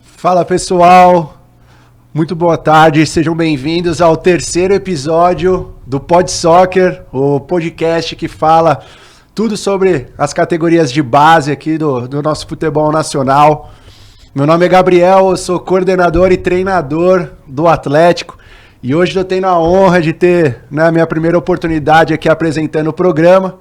Fala pessoal, muito boa tarde, sejam bem-vindos ao terceiro episódio do Pod Soccer, o podcast que fala tudo sobre as categorias de base aqui do nosso futebol nacional. Meu nome é Gabriel, eu sou coordenador e treinador do Atlético e hoje eu tenho a honra de ter a minha primeira oportunidade aqui apresentando o programa.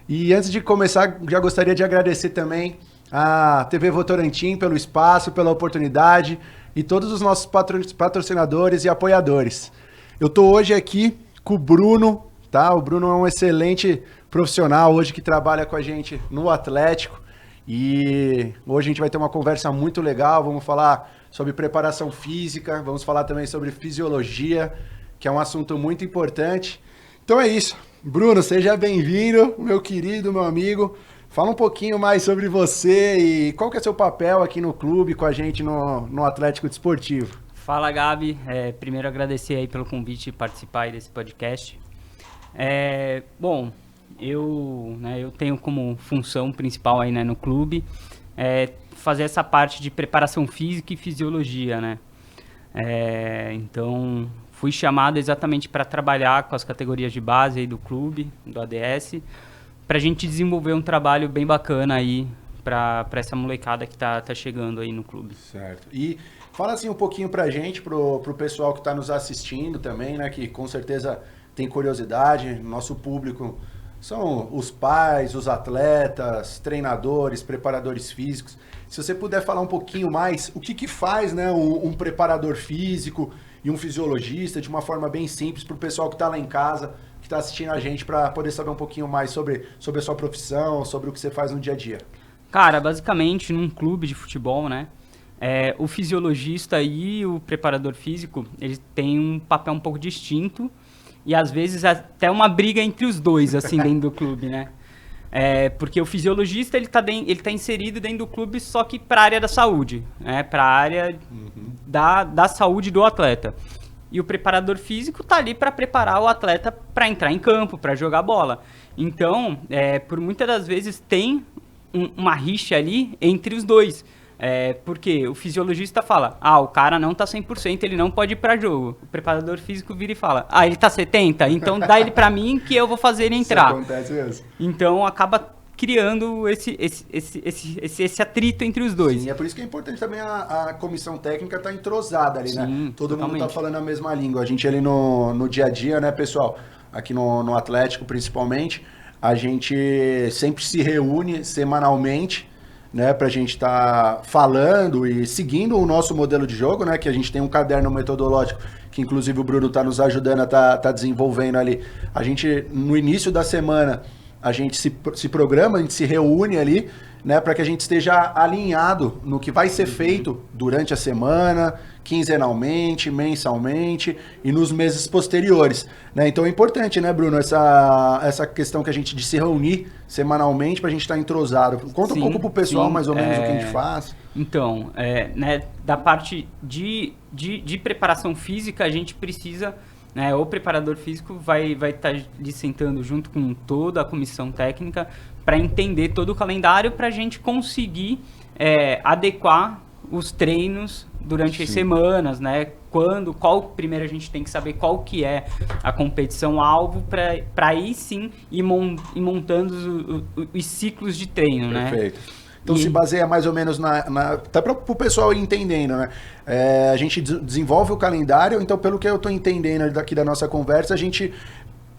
E antes de começar, já gostaria de agradecer também a TV Votorantim pelo espaço, pela oportunidade e todos os nossos patrocinadores e apoiadores. Eu estou hoje aqui com o Bruno, tá? O Bruno é um excelente profissional hoje que trabalha com a gente no Atlético e hoje a gente vai ter uma conversa muito legal, vamos falar sobre preparação física, vamos falar também sobre fisiologia, que é um assunto muito importante. Então é isso. Bruno, seja bem-vindo, meu querido, meu amigo. Fala um pouquinho mais sobre você e qual que é seu papel aqui no clube com a gente no Atlético Desportivo. Fala, Gabi. Primeiro agradecer aí pelo convite de participar aí desse podcast. Bom, eu tenho como função principal aí, né, no clube fazer essa parte de preparação física e fisiologia, né? Então, fui chamado exatamente para trabalhar com as categorias de base aí do clube, do ADS, para a gente desenvolver um trabalho bem bacana aí para essa molecada que tá chegando aí no clube. Certo. E fala assim um pouquinho pra gente, pro pessoal que tá nos assistindo também, né, que com certeza tem curiosidade, nosso público são os pais, os atletas, treinadores, preparadores físicos. Se você puder falar um pouquinho mais, o que faz, né, um preparador físico e um fisiologista de uma forma bem simples pro pessoal que tá lá em casa, que está assistindo a gente, para poder saber um pouquinho mais sobre a sua profissão, sobre o que você faz no dia a dia. Cara, basicamente, num clube de futebol, né, o fisiologista e o preparador físico, eles têm um papel um pouco distinto e, às vezes, até uma briga entre os dois, assim, dentro do clube, né? Porque o fisiologista, ele tá inserido dentro do clube, só que para a área da saúde, né, para a área da saúde do atleta. E o preparador físico tá ali para preparar o atleta para entrar em campo, para jogar bola. Então, por muitas das vezes tem uma rixa ali entre os dois. Porque o fisiologista fala, o cara não tá 100%, ele não pode ir para jogo. O preparador físico vira e fala, ele tá 70%, então dá ele para mim que eu vou fazer ele entrar. Isso acontece mesmo. Então, acaba criando esse atrito entre os dois. Sim, é por isso que é importante também a comissão técnica estar entrosada ali, né? Todo totalmente. mundo tá falando a mesma língua. A gente ali no dia a dia, né, pessoal? Aqui no Atlético, principalmente, a gente sempre se reúne semanalmente, né, pra gente estar falando e seguindo o nosso modelo de jogo, né, que a gente tem um caderno metodológico que inclusive o Bruno tá nos ajudando a tá desenvolvendo ali. A gente, no início da semana, a gente se programa, a gente se reúne ali, né, para que a gente esteja alinhado no que vai ser feito durante a semana, quinzenalmente, mensalmente e nos meses posteriores, né? Então é importante, né, Bruno, essa questão que a gente de se reunir semanalmente para a gente estar entrosado. Conta um pouco pro pessoal mais ou menos o que a gente faz. Então, né, da parte de preparação física, a gente precisa, né, o preparador físico vai estar ali sentando junto com toda a comissão técnica para entender todo o calendário para a gente conseguir adequar os treinos durante as semanas, né? Primeiro a gente tem que saber qual que é a competição-alvo para aí sim ir montando os ciclos de treino, né? Perfeito. Então se baseia mais ou menos até para o pessoal ir entendendo, né? A gente desenvolve o calendário, então pelo que eu estou entendendo daqui da nossa conversa, a gente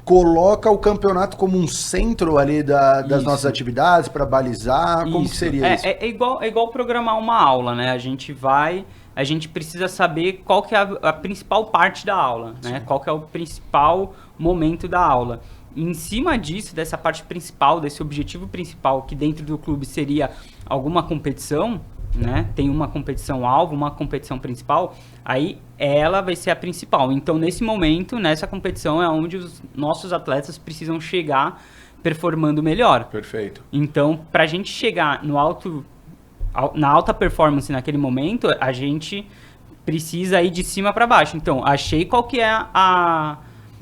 coloca o campeonato como um centro ali das nossas atividades para balizar. Como que seria isso? É igual programar uma aula, né? A gente precisa saber qual que é a principal parte da aula, né? Qual que é o principal momento da aula. E em cima disso, dessa parte principal, desse objetivo principal, que dentro do clube seria alguma competição, né? Tem uma competição alvo, uma competição principal, aí ela vai ser a principal. Então, nesse momento, nessa competição é onde os nossos atletas precisam chegar performando melhor. Perfeito. Então, para a gente chegar na alta performance naquele momento, a gente precisa ir de cima para baixo. Então, achei qual que é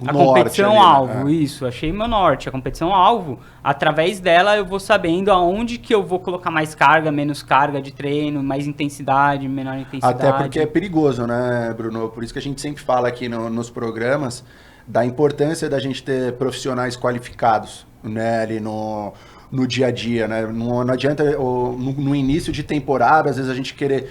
a norte competição-alvo, ali, né? isso, achei meu norte. A competição-alvo, através dela eu vou sabendo aonde que eu vou colocar mais carga, menos carga de treino, mais intensidade, menor intensidade. Até porque é perigoso, né, Bruno? Por isso que a gente sempre fala aqui nos programas da importância da gente ter profissionais qualificados, né, ali no dia a dia, né? Não adianta no início de temporada, às vezes a gente querer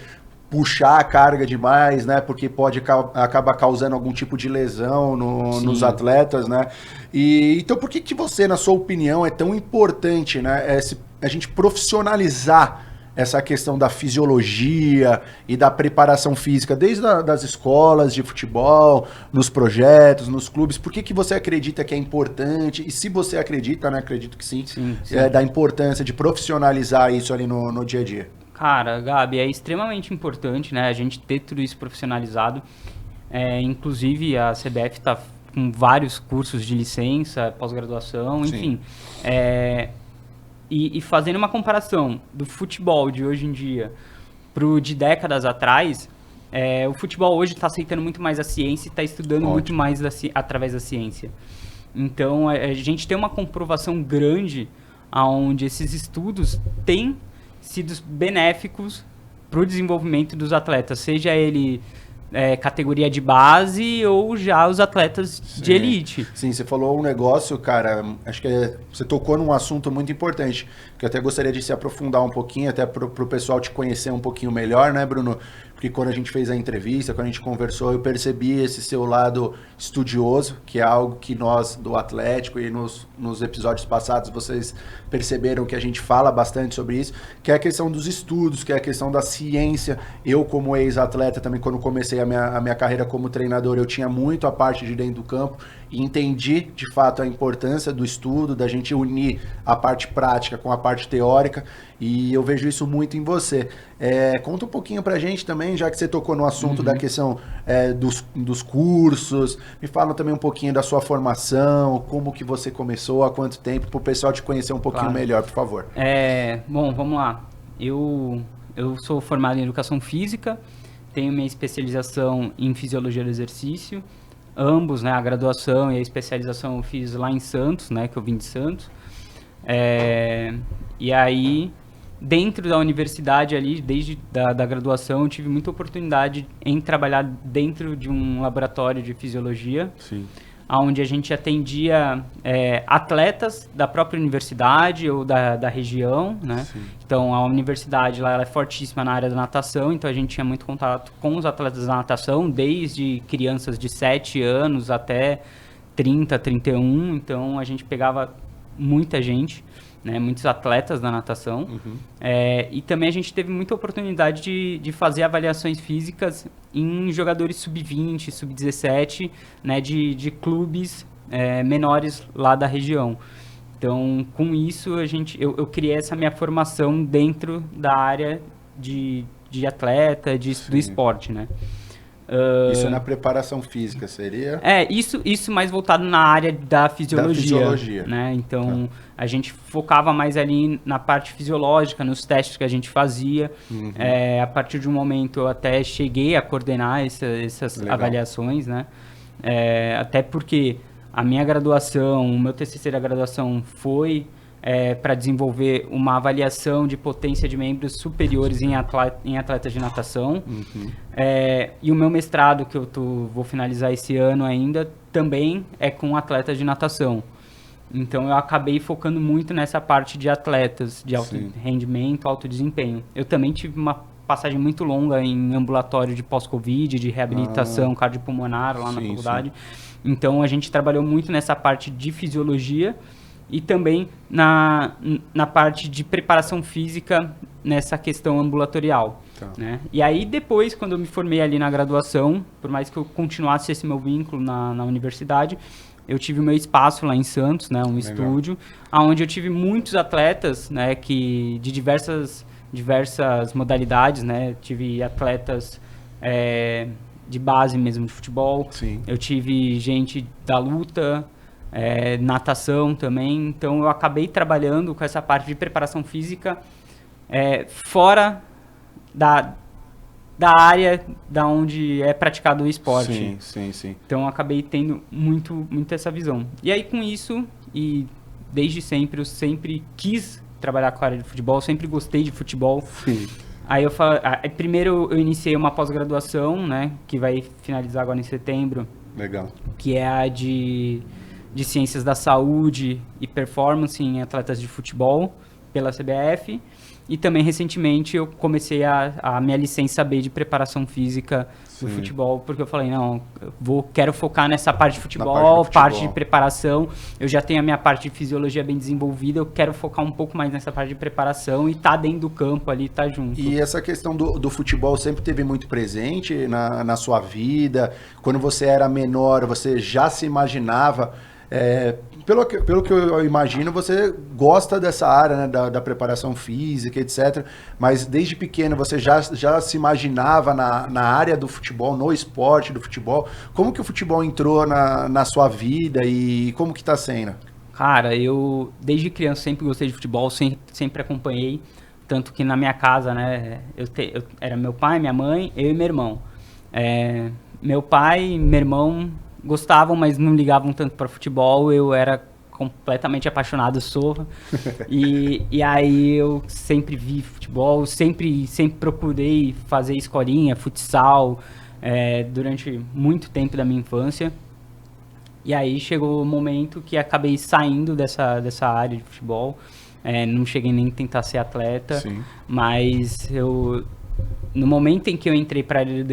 puxar a carga demais, né? Porque pode acabar causando algum tipo de lesão nos atletas, né? E então por que você, na sua opinião, é tão importante, né? A gente profissionalizar essa questão da fisiologia e da preparação física, desde das escolas de futebol, nos projetos, nos clubes. Por que você acredita que é importante? E se você acredita, né? Acredito que sim. Da importância de profissionalizar isso ali no dia a dia. Cara, Gabi, é extremamente importante, né, a gente ter tudo isso profissionalizado. Inclusive, a CBF está com vários cursos de licença, pós-graduação, enfim. E fazendo uma comparação do futebol de hoje em dia pro de décadas atrás, o futebol hoje está aceitando muito mais a ciência e está estudando muito mais através da ciência. Então, a gente tem uma comprovação grande onde esses estudos têm sido benéficos para o desenvolvimento dos atletas, seja ele categoria de base ou já os atletas de elite. Sim, você falou um negócio, cara, acho que você tocou num assunto muito importante, que eu até gostaria de se aprofundar um pouquinho, até para o pessoal te conhecer um pouquinho melhor, né, Bruno? Porque quando a gente fez a entrevista, quando a gente conversou, eu percebi esse seu lado estudioso, que é algo que nós do Atlético e nos episódios passados vocês perceberam que a gente fala bastante sobre isso, que é a questão dos estudos, que é a questão da ciência. Eu, como ex-atleta, também quando comecei a minha carreira como treinador, eu tinha muito a parte de dentro do campo e entendi, de fato, a importância do estudo, da gente unir a parte prática com a parte teórica, e eu vejo isso muito em você. Conta um pouquinho pra gente também, já que você tocou no assunto da questão dos cursos, me fala também um pouquinho da sua formação, como que você começou, há quanto tempo, pro pessoal te conhecer um pouquinho melhor, por favor. Bom, vamos lá. Eu sou formado em Educação Física, tenho minha especialização em Fisiologia do Exercício, ambos, né, a graduação e a especialização eu fiz lá em Santos, né, que eu vim de Santos. E aí, dentro da universidade ali, desde da graduação, eu tive muita oportunidade em trabalhar dentro de um laboratório de fisiologia, onde a gente atendia atletas da própria universidade ou da região, né? Então, a universidade lá ela é fortíssima na área da natação, então a gente tinha muito contato com os atletas da natação, desde crianças de 7 anos até 30, 31, então a gente pegava muita gente, né, muitos atletas da natação, e também a gente teve muita oportunidade de fazer avaliações físicas em jogadores sub-20, sub-17, né, de clubes menores lá da região. Então, com isso, eu criei essa minha formação dentro da área de atleta, do esporte, né? Isso é na preparação física, seria? Isso mais voltado na área da fisiologia. Né? Então, a gente focava mais ali na parte fisiológica, nos testes que a gente fazia. A partir de um momento, eu até cheguei a coordenar essas avaliações, né? Até porque a minha graduação, o meu TCC da graduação foi para desenvolver uma avaliação de potência de membros superiores em atletas de natação. E o meu mestrado, que eu vou finalizar esse ano ainda, também é com atletas de natação. Então, eu acabei focando muito nessa parte de atletas, de alto rendimento, alto desempenho. Eu também tive uma passagem muito longa em ambulatório de pós-Covid, de reabilitação cardiopulmonar lá na faculdade. Então, a gente trabalhou muito nessa parte de fisiologia e também na parte de preparação física nessa questão ambulatorial. Né? E aí, depois, quando eu me formei ali na graduação, por mais que eu continuasse esse meu vínculo na universidade, eu tive o meu espaço lá em Santos, né, um estúdio, onde eu tive muitos atletas, né, de diversas modalidades, né, tive atletas de base mesmo de futebol, eu tive gente da luta, natação também, então eu acabei trabalhando com essa parte de preparação física fora da área da onde é praticado o esporte. Sim, sim, sim. Então eu acabei tendo muito essa visão. E aí com isso, e desde sempre, eu sempre quis trabalhar com a área de futebol, sempre gostei de futebol. Sim. Aí primeiro eu iniciei uma pós-graduação, né, que vai finalizar agora em setembro. Legal. Que é a de Ciências da Saúde e Performance em Atletas de Futebol, pela CBF. E também, recentemente, eu comecei a minha licença B de Preparação Física do futebol, porque eu falei, não, quero focar nessa parte de futebol, parte de preparação. Eu já tenho a minha parte de fisiologia bem desenvolvida, eu quero focar um pouco mais nessa parte de preparação e tá dentro do campo ali, tá junto. E essa questão do futebol sempre teve muito presente na sua vida? Quando você era menor, você já se imaginava... Pelo que eu imagino, você gosta dessa área, né, da preparação física, etc. Mas desde pequeno você já se imaginava na área do futebol, no esporte do futebol. Como que o futebol entrou na sua vida e como que está sendo? Cara, eu desde criança sempre gostei de futebol, sempre acompanhei. Tanto que na minha casa, né, era meu pai, minha mãe, eu e meu irmão. Meu pai e meu irmão gostavam, mas não ligavam tanto para futebol. Eu era completamente apaixonado, e aí eu sempre vi futebol, sempre procurei fazer escolinha, futsal, durante muito tempo da minha infância. E aí chegou o momento que acabei saindo dessa área de futebol. Não cheguei nem a tentar ser atleta. Sim. Mas no momento em que eu entrei para a área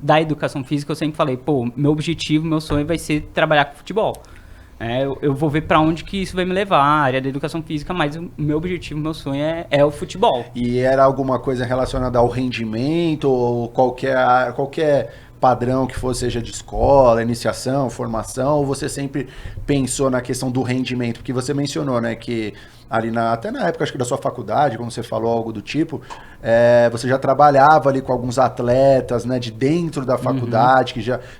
da educação física, eu sempre falei, meu objetivo, meu sonho vai ser trabalhar com futebol. Eu vou ver para onde que isso vai me levar, a área da educação física, mas o meu objetivo, meu sonho é o futebol. E era alguma coisa relacionada ao rendimento ou qualquer padrão que fosse, seja de escola, iniciação, formação, ou você sempre pensou na questão do rendimento? Porque você mencionou, né, que ali até na época, acho que da sua faculdade, como você falou, algo do tipo, você já trabalhava ali com alguns atletas, né, de dentro da faculdade,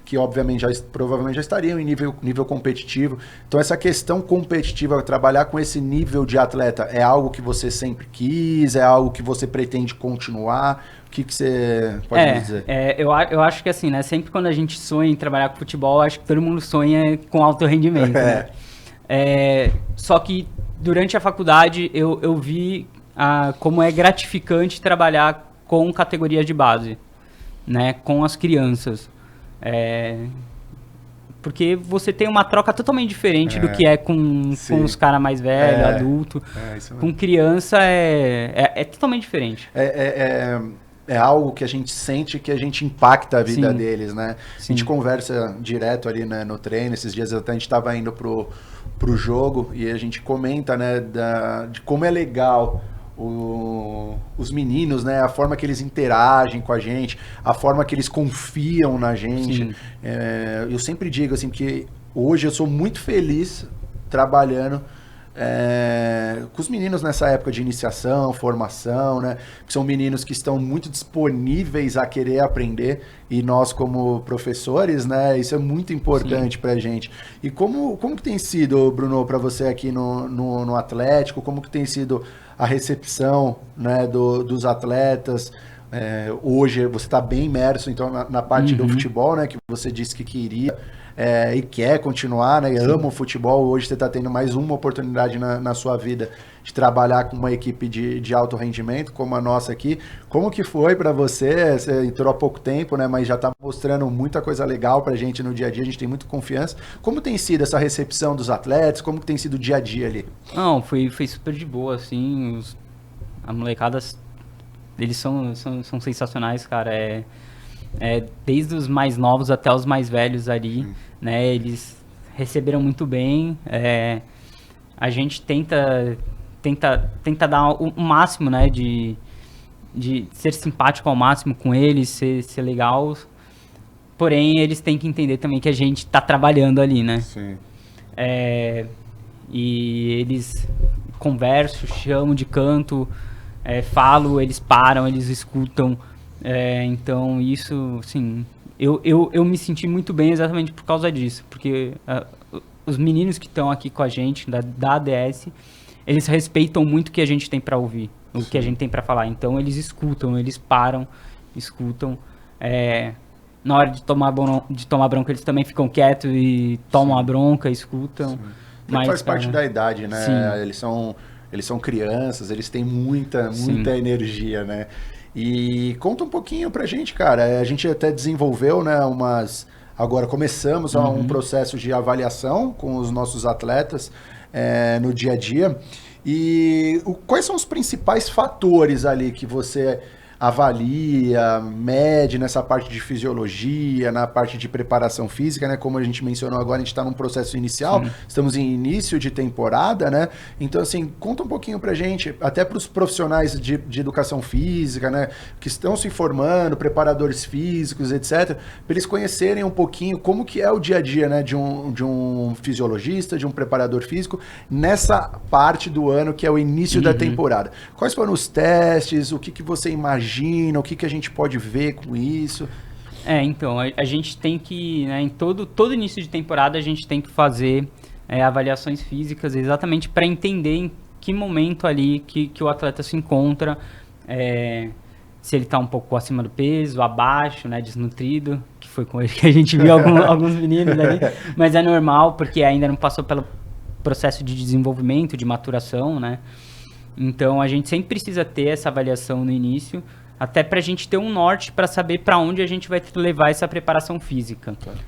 que obviamente provavelmente já estariam em nível competitivo. Então essa questão competitiva, trabalhar com esse nível de atleta, é algo que você sempre quis, é algo que você pretende continuar? O que você pode me dizer? Eu acho que assim, né, sempre quando a gente sonha em trabalhar com futebol, acho que todo mundo sonha com alto rendimento, né? Só que durante a faculdade eu vi como é gratificante trabalhar com categorias de base, né, com as crianças. Porque você tem uma troca totalmente diferente do que com os caras mais velhos, adulto. Com criança é totalmente diferente. É algo que a gente sente, que a gente impacta a vida deles, né? Sim. A gente conversa direto ali, né, no treino. Esses dias até a gente estava indo pro jogo e a gente comenta, né, de como é legal os meninos, né, a forma que eles interagem com a gente, a forma que eles confiam na gente. Eu sempre digo assim que hoje eu sou muito feliz trabalhando com os meninos nessa época de iniciação, formação, né? Que são meninos que estão muito disponíveis a querer aprender, e nós como professores, né? Isso é muito importante pra gente. E como que tem sido, Bruno, para você aqui no Atlético? Como que tem sido a recepção, né, dos atletas? Hoje você está bem imerso então na parte do futebol, né? Que você disse que queria e quer continuar, né? Ama o futebol. Hoje você está tendo mais uma oportunidade na sua vida de trabalhar com uma equipe de alto rendimento, como a nossa aqui. Como que foi para você? Você entrou há pouco tempo, né? Mas já está mostrando muita coisa legal para a gente no dia a dia. A gente tem muita confiança. Como tem sido essa recepção dos atletas? Como que tem sido o dia a dia ali? Não, foi super de boa, assim. A molecada, eles são sensacionais, cara. Desde os mais novos até os mais velhos ali, né? Eles receberam muito bem. A gente tenta dar o máximo, né? De ser simpático ao máximo com eles, ser legal. Porém, eles têm que entender também que a gente tá trabalhando ali, né? Sim. E eles conversam, chamam de canto, falo, eles param, eles escutam. Então isso, assim, eu me senti muito bem exatamente por causa disso, porque os meninos que estão aqui com a gente, da ADS, eles respeitam muito o que a gente tem para ouvir, o que a gente tem para falar, então eles escutam, eles param, escutam. Na hora de tomar bronca, eles também ficam quietos e tomam a bronca, escutam. Mas faz parte da idade, né? Sim. Eles são crianças, eles têm muita energia, né? E conta um pouquinho pra gente, cara. A gente até desenvolveu, né, agora começamos um processo de avaliação com os nossos atletas no dia a dia. E quais são os principais fatores ali que você avalia, mede nessa parte de fisiologia, na parte de preparação física, né? Como a gente mencionou agora, a gente está num processo inicial, estamos em início de temporada, né? Então, assim, conta um pouquinho pra gente, até para os profissionais de educação física, né? Que estão se formando, preparadores físicos, etc., para eles conhecerem um pouquinho como que é o dia a dia, né? De um fisiologista, de um preparador físico, nessa parte do ano que é o início da temporada. Quais foram os testes, o que você imagina, o que a gente pode ver com isso? Então, a gente tem que, né, em todo início de temporada, a gente tem que fazer avaliações físicas exatamente para entender em que momento ali que o atleta se encontra, se ele está um pouco acima do peso, abaixo, né, desnutrido, que foi com ele que a gente viu alguns meninos ali, mas é normal, porque ainda não passou pelo processo de desenvolvimento, de maturação, né? Então, a gente sempre precisa ter essa avaliação no início, até para a gente ter um norte para saber para onde a gente vai levar essa preparação física. Claro.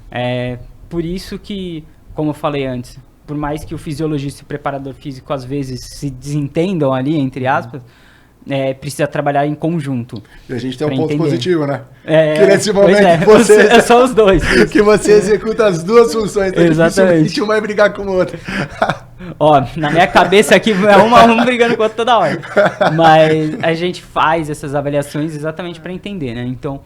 Por isso que, como eu falei antes, por mais que o fisiologista e o preparador físico às vezes se desentendam ali, entre aspas, precisa trabalhar em conjunto. E a gente tem um ponto positivo, né? Que nesse momento são os dois. Que você executa as duas funções, então exatamente. Um vai brigar com o outro. Na minha cabeça aqui é um brigando com o outro toda hora. Mas a gente faz essas avaliações exatamente para entender, né? Então,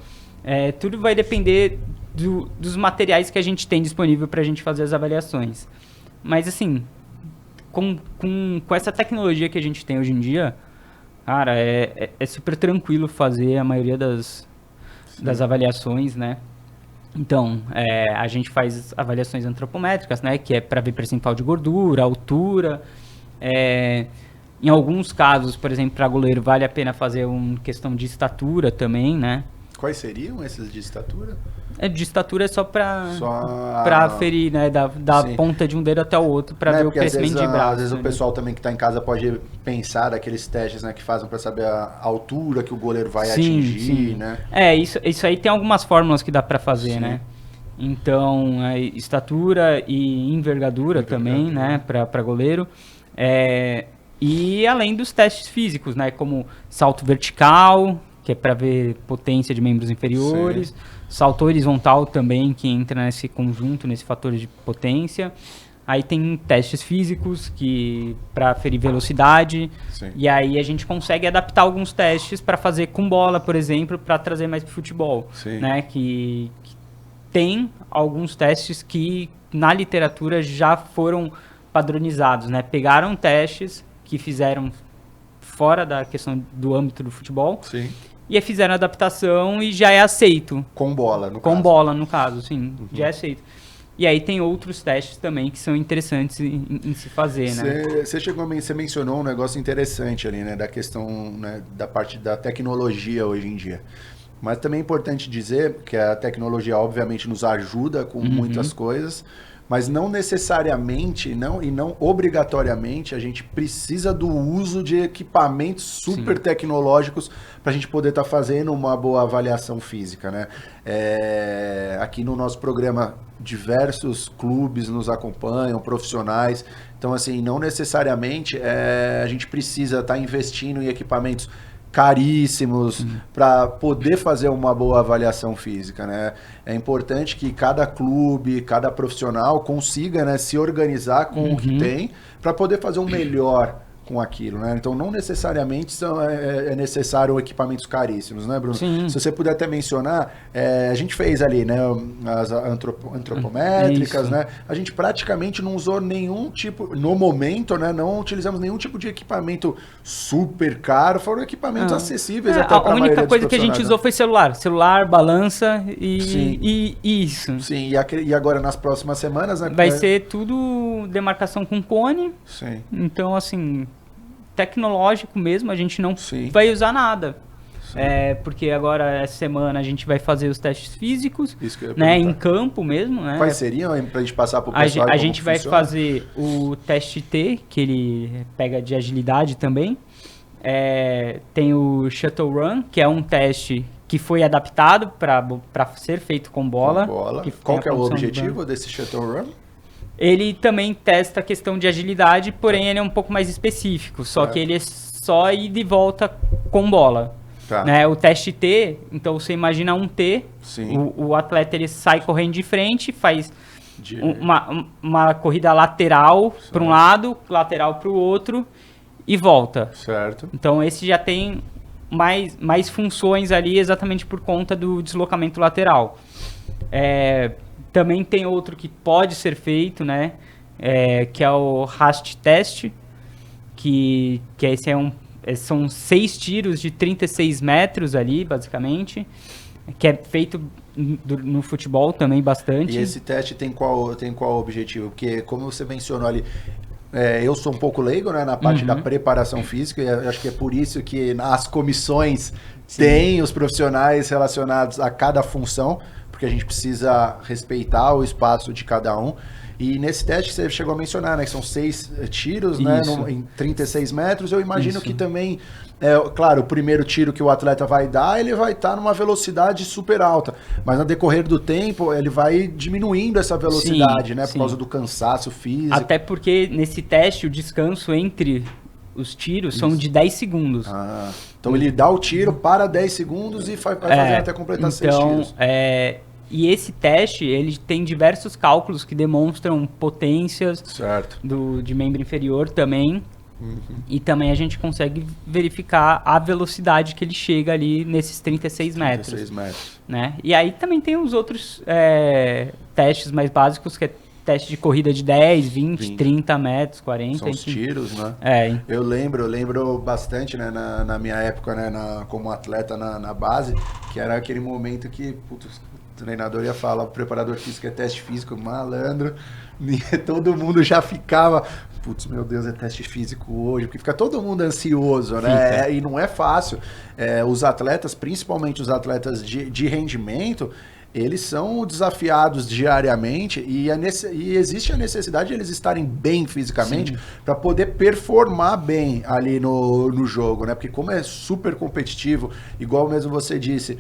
tudo vai depender dos materiais que a gente tem disponível para a gente fazer as avaliações. Mas, assim, com essa tecnologia que a gente tem hoje em dia, cara, é super tranquilo fazer a maioria das avaliações, né? Então, a gente faz avaliações antropométricas, né? Que é para ver percentual de gordura, altura. Em alguns casos, por exemplo, para goleiro, vale a pena fazer uma questão de estatura também, né? Quais seriam esses de estatura? De estatura é só para aferir, né? Da ponta de um dedo até o outro, para ver o crescimento de braço. Às vezes o pessoal também que está em casa pode pensar daqueles testes, né, que fazem para saber a altura que o goleiro vai atingir, né? Isso aí tem algumas fórmulas que dá para fazer, né? Então, estatura e envergadura também, né, para goleiro. E além dos testes físicos, né, como salto vertical, que é para ver potência de membros inferiores, salto horizontal também, que entra nesse conjunto, nesse fator de potência. Aí tem testes físicos que para aferir velocidade. E aí a gente consegue adaptar alguns testes para fazer com bola, por exemplo, para trazer mais para o futebol, né? Que tem alguns testes que na literatura já foram padronizados, né? Pegaram testes que fizeram fora da questão do âmbito do futebol. E fizeram a adaptação e já é aceito. Com bola, no caso. Com bola, no caso, sim. Já é aceito. E aí tem outros testes também que são interessantes em se fazer, né? Você mencionou um negócio interessante ali, né? Da questão, né, da parte da tecnologia hoje em dia. Mas também é importante dizer que a tecnologia, obviamente, nos ajuda com muitas coisas, mas não necessariamente, e não obrigatoriamente, a gente precisa do uso de equipamentos super tecnológicos para a gente poder estar fazendo uma boa avaliação física, né? Aqui no nosso programa, diversos clubes nos acompanham, profissionais. Então, assim, não necessariamente a gente precisa estar investindo em equipamentos caríssimos para poder fazer uma boa avaliação física, né? É importante que cada clube, cada profissional consiga, né, se organizar com o que tem para poder fazer um melhor com aquilo, né? Então, não necessariamente é necessário equipamentos caríssimos, né, Bruno? Se você puder até mencionar, a gente fez ali, né, as antropométricas, né? A gente praticamente não usou nenhum tipo, no momento, né, não utilizamos nenhum tipo de equipamento super caro, foram equipamentos acessíveis até para a maioria dos única coisa que a gente usou foi celular, balança e isso. E agora nas próximas semanas, né? Vai ser tudo demarcação com cone. Então, assim, tecnológico mesmo, a gente não vai usar nada. porque agora, essa semana, a gente vai fazer os testes físicos, Isso que eu ia né, em perguntar. campo mesmo. Né? Quais seriam, pra gente passar pro A pessoal a como gente vai funciona? fazer o teste T, que ele pega de agilidade também. Tem o Shuttle Run, que é um teste que foi adaptado para ser feito com bola. Com bola. Que Qual tem que a é o condição objetivo desse Shuttle Run? Ele também testa a questão de agilidade, porém ele é um pouco mais específico. Só Certo. que ele é só ir de volta com bola. Tá. Né? O teste T, então você imagina um T, Sim. o atleta ele sai correndo de frente, faz De- uma corrida lateral para um lado, lateral para o outro e volta. Certo. Então esse já tem mais funções ali exatamente por conta do deslocamento lateral. Também tem outro que pode ser feito, né? Que é o Rast Test, que esse são 6 tiros de 36 metros ali, basicamente, que é feito no futebol também bastante. E esse teste tem qual objetivo? Porque, como você mencionou ali, eu sou um pouco leigo, né, na parte da preparação física, e eu acho que é por isso que nas comissões tem os profissionais relacionados a cada função, porque a gente precisa respeitar o espaço de cada um. E nesse teste que você chegou a mencionar, né, que são 6 tiros, né, em 36 metros, eu imagino que também, claro, o primeiro tiro que o atleta vai dar, ele vai estar numa velocidade super alta, mas no decorrer do tempo, ele vai diminuindo essa velocidade, né, por causa do cansaço físico. Até porque nesse teste o descanso entre os tiros são de 10 segundos. Então ele dá o tiro, para 10 segundos e vai fazendo até completar 6 tiros. E esse teste, ele tem diversos cálculos que demonstram potências Certo. de membro inferior também. E também a gente consegue verificar a velocidade que ele chega ali nesses 36 metros. 36 metros. Né? E aí também tem os outros testes mais básicos, que é teste de corrida de 10, 20, 30 metros, 40. São os tiros, né? Eu lembro bastante, né, na minha época, né, como atleta na base, que era aquele momento que, putz, o treinador ia falar, o preparador físico é teste físico, malandro, todo mundo já ficava, putz, meu Deus, é teste físico hoje, porque fica todo mundo ansioso, né? E não é fácil. Os atletas, principalmente os atletas de rendimento, eles são desafiados diariamente e existe a necessidade de eles estarem bem fisicamente para poder performar bem ali no jogo, né? Porque como é super competitivo, igual mesmo você disse,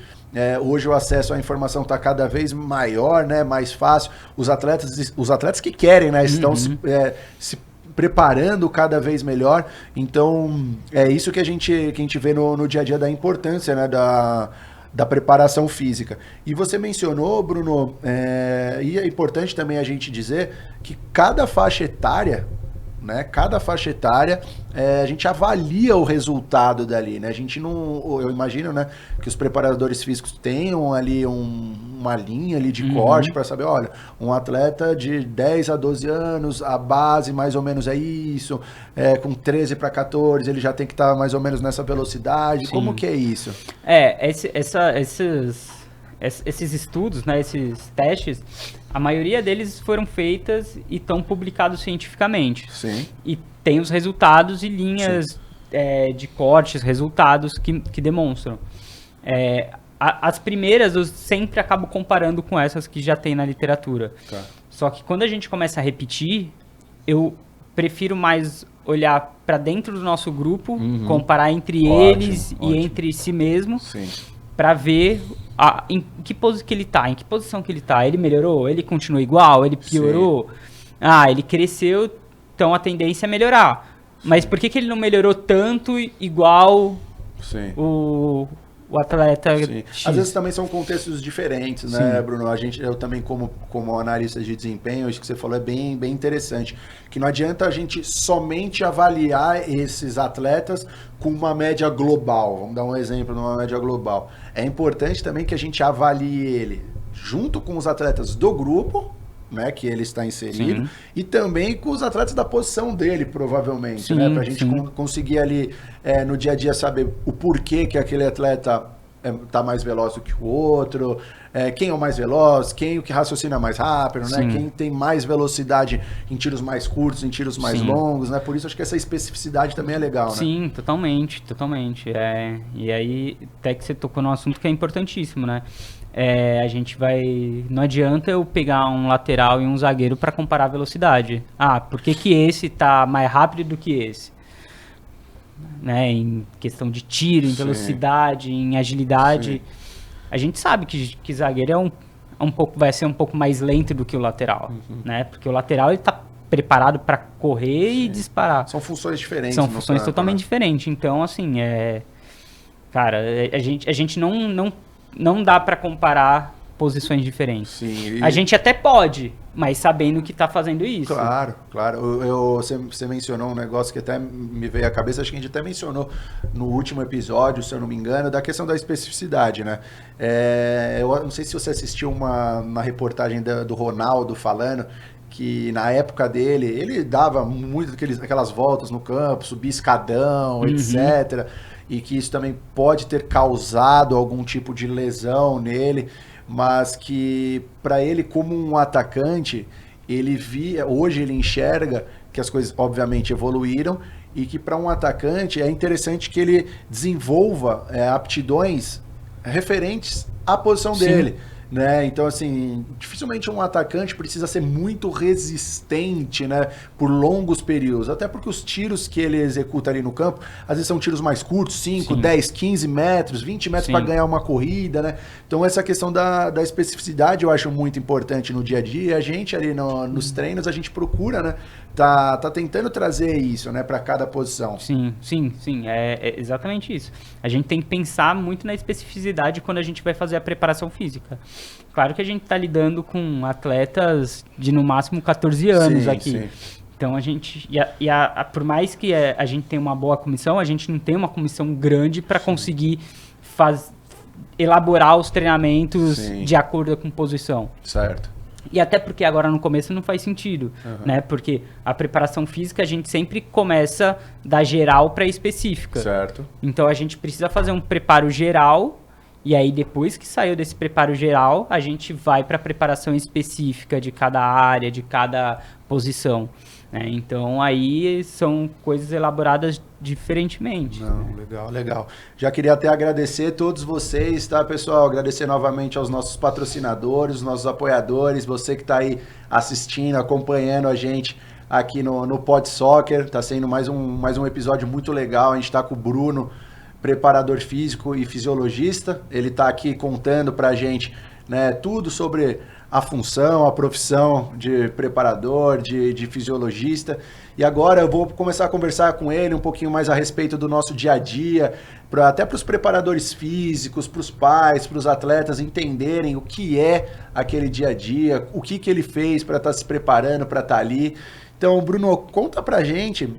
hoje o acesso à informação está cada vez maior, né? Mais fácil. Os atletas que querem, né? Estão se preparando cada vez melhor. Então, é isso que a gente vê no dia a dia da importância, né? Da preparação física. E você mencionou, Bruno, e é importante também a gente dizer que cada faixa etária, né? Cada faixa etária, a gente avalia o resultado dali, né? A gente não, eu imagino, né, que os preparadores físicos tenham ali uma linha ali de corte para saber, olha, um atleta de 10 a 12 anos, a base mais ou menos é isso, com 13 para 14 ele já tem que estar mais ou menos nessa velocidade. Como que é isso? Esses estudos, né, esses testes, a maioria deles foram feitas e estão publicados cientificamente. Sim. E tem os resultados e linhas de cortes, resultados que demonstram. As primeiras eu sempre acabo comparando com essas que já tem na literatura. Tá. Só que quando a gente começa a repetir, eu prefiro mais olhar para dentro do nosso grupo, comparar entre eles e entre si mesmo, para ver em que posição que ele tá. Ele melhorou? Ele continuou igual? Ele piorou? Ele cresceu, então a tendência é melhorar. Mas por que ele não melhorou tanto igual o atleta X? Às vezes também são contextos diferentes, né, Bruno? Eu também, como analista de desempenho, acho que você falou é bem, bem interessante. Que não adianta a gente somente avaliar esses atletas com uma média global. Vamos dar um exemplo de uma média global. É importante também que a gente avalie ele junto com os atletas do grupo, né, que ele está inserido, e também com os atletas da posição dele, provavelmente, né, para a gente conseguir ali no dia a dia saber o porquê que aquele atleta tá mais veloz do que o outro, quem é o mais veloz, quem o que raciocina mais rápido, né? Quem tem mais velocidade em tiros mais curtos, em tiros mais longos, né? Por isso acho que essa especificidade também é legal, né? Sim, totalmente, totalmente. E aí, até que você tocou num assunto que é importantíssimo, né? A gente vai... Não adianta eu pegar um lateral e um zagueiro para comparar a velocidade. Por que esse tá mais rápido do que esse? Né? Em questão de tiro, em velocidade, em agilidade. Sim. A gente sabe que zagueiro vai ser um pouco mais lento do que o lateral, né? Porque o lateral ele tá preparado para correr e disparar. São funções diferentes. São funções totalmente diferentes. Então, assim, cara, a gente não dá para comparar posições diferentes. Sim, a gente até pode, mas sabendo que tá fazendo isso. Claro, claro. Você mencionou um negócio que até me veio à cabeça, acho que a gente até mencionou no último episódio, se eu não me engano, da questão da especificidade, né? Eu não sei se você assistiu uma reportagem do Ronaldo falando que na época dele, ele dava muito aquelas voltas no campo, subia escadão, etc. E que isso também pode ter causado algum tipo de lesão nele, mas que para ele como um atacante, hoje ele enxerga que as coisas obviamente evoluíram e que para um atacante é interessante que ele desenvolva aptidões referentes à posição dele. Né? Então, assim, dificilmente um atacante precisa ser muito resistente, né, por longos períodos, até porque os tiros que ele executa ali no campo, às vezes são tiros mais curtos, 5, 10, 15 metros, 20 metros para ganhar uma corrida, né? Então, essa questão da especificidade eu acho muito importante no dia a dia. A gente ali nos treinos, a gente procura, né, tá tentando trazer isso, né, para cada posição. Sim, é exatamente isso. A gente tem que pensar muito na especificidade quando a gente vai fazer a preparação física. Claro que a gente está lidando com atletas de no máximo 14 anos aqui. Sim. Então a gente, por mais que a gente tenha uma boa comissão, a gente não tem uma comissão grande para conseguir elaborar os treinamentos de acordo com posição. Certo. E até porque agora no começo não faz sentido, né? Porque a preparação física a gente sempre começa da geral para específica. Certo. Então a gente precisa fazer um preparo geral e aí depois que saiu desse preparo geral, a gente vai para a preparação específica de cada área, de cada posição. Né? Então aí são coisas elaboradas diferentemente. Não, né? Legal. Já queria até agradecer a todos vocês, tá, pessoal? Agradecer novamente aos nossos patrocinadores, os nossos apoiadores, você que está aí assistindo, acompanhando a gente aqui no Pod Soccer. Tá sendo mais um episódio muito legal. A gente está com o Bruno, preparador físico e fisiologista. Ele está aqui contando pra gente, né, tudo sobre a função, a profissão de preparador, de fisiologista. E agora eu vou começar a conversar com ele um pouquinho mais a respeito do nosso dia a dia, até para os preparadores físicos, para os pais, para os atletas entenderem o que é aquele dia a dia, o que ele fez para estar se preparando, para estar ali. Então, Bruno, conta pra gente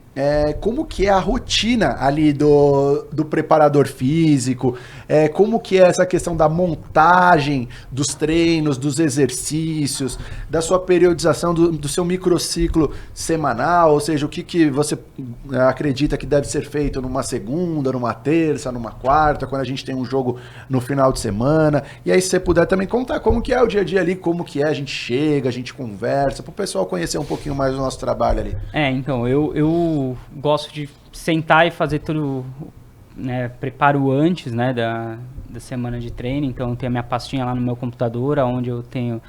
como que é a rotina ali do preparador físico, como que é essa questão da montagem dos treinos, dos exercícios, da sua periodização, do seu microciclo semanal, ou seja, o que você acredita que deve ser feito numa segunda, numa terça, numa quarta, quando a gente tem um jogo no final de semana. E aí, se você puder também contar como que é o dia a dia ali, como que a gente chega, a gente conversa, para o pessoal conhecer um pouquinho mais do nosso trabalho ali. Então, eu gosto de sentar e fazer tudo, né, preparo antes, né, da semana de treino. Então, eu tenho a minha pastinha lá no meu computador, onde eu tenho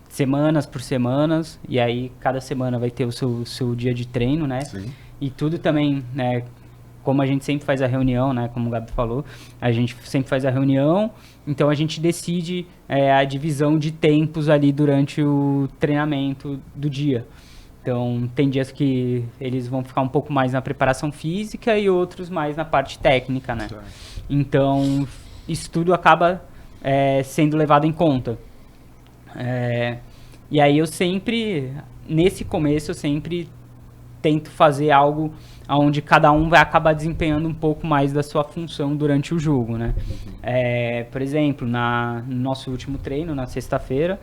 semanas por semanas, e aí cada semana vai ter o seu dia de treino, né? Sim. E tudo também, né, como a gente sempre faz a reunião, né, como o Gabi falou, a gente sempre faz a reunião, então a gente decide a divisão de tempos ali durante o treinamento do dia. Então, tem dias que eles vão ficar um pouco mais na preparação física e outros mais na parte técnica, né? Certo. Então, isso tudo acaba sendo levado em conta. E aí nesse começo, eu sempre tento fazer algo onde cada um vai acabar desempenhando um pouco mais da sua função durante o jogo, né? Por exemplo, no nosso último treino, na sexta-feira,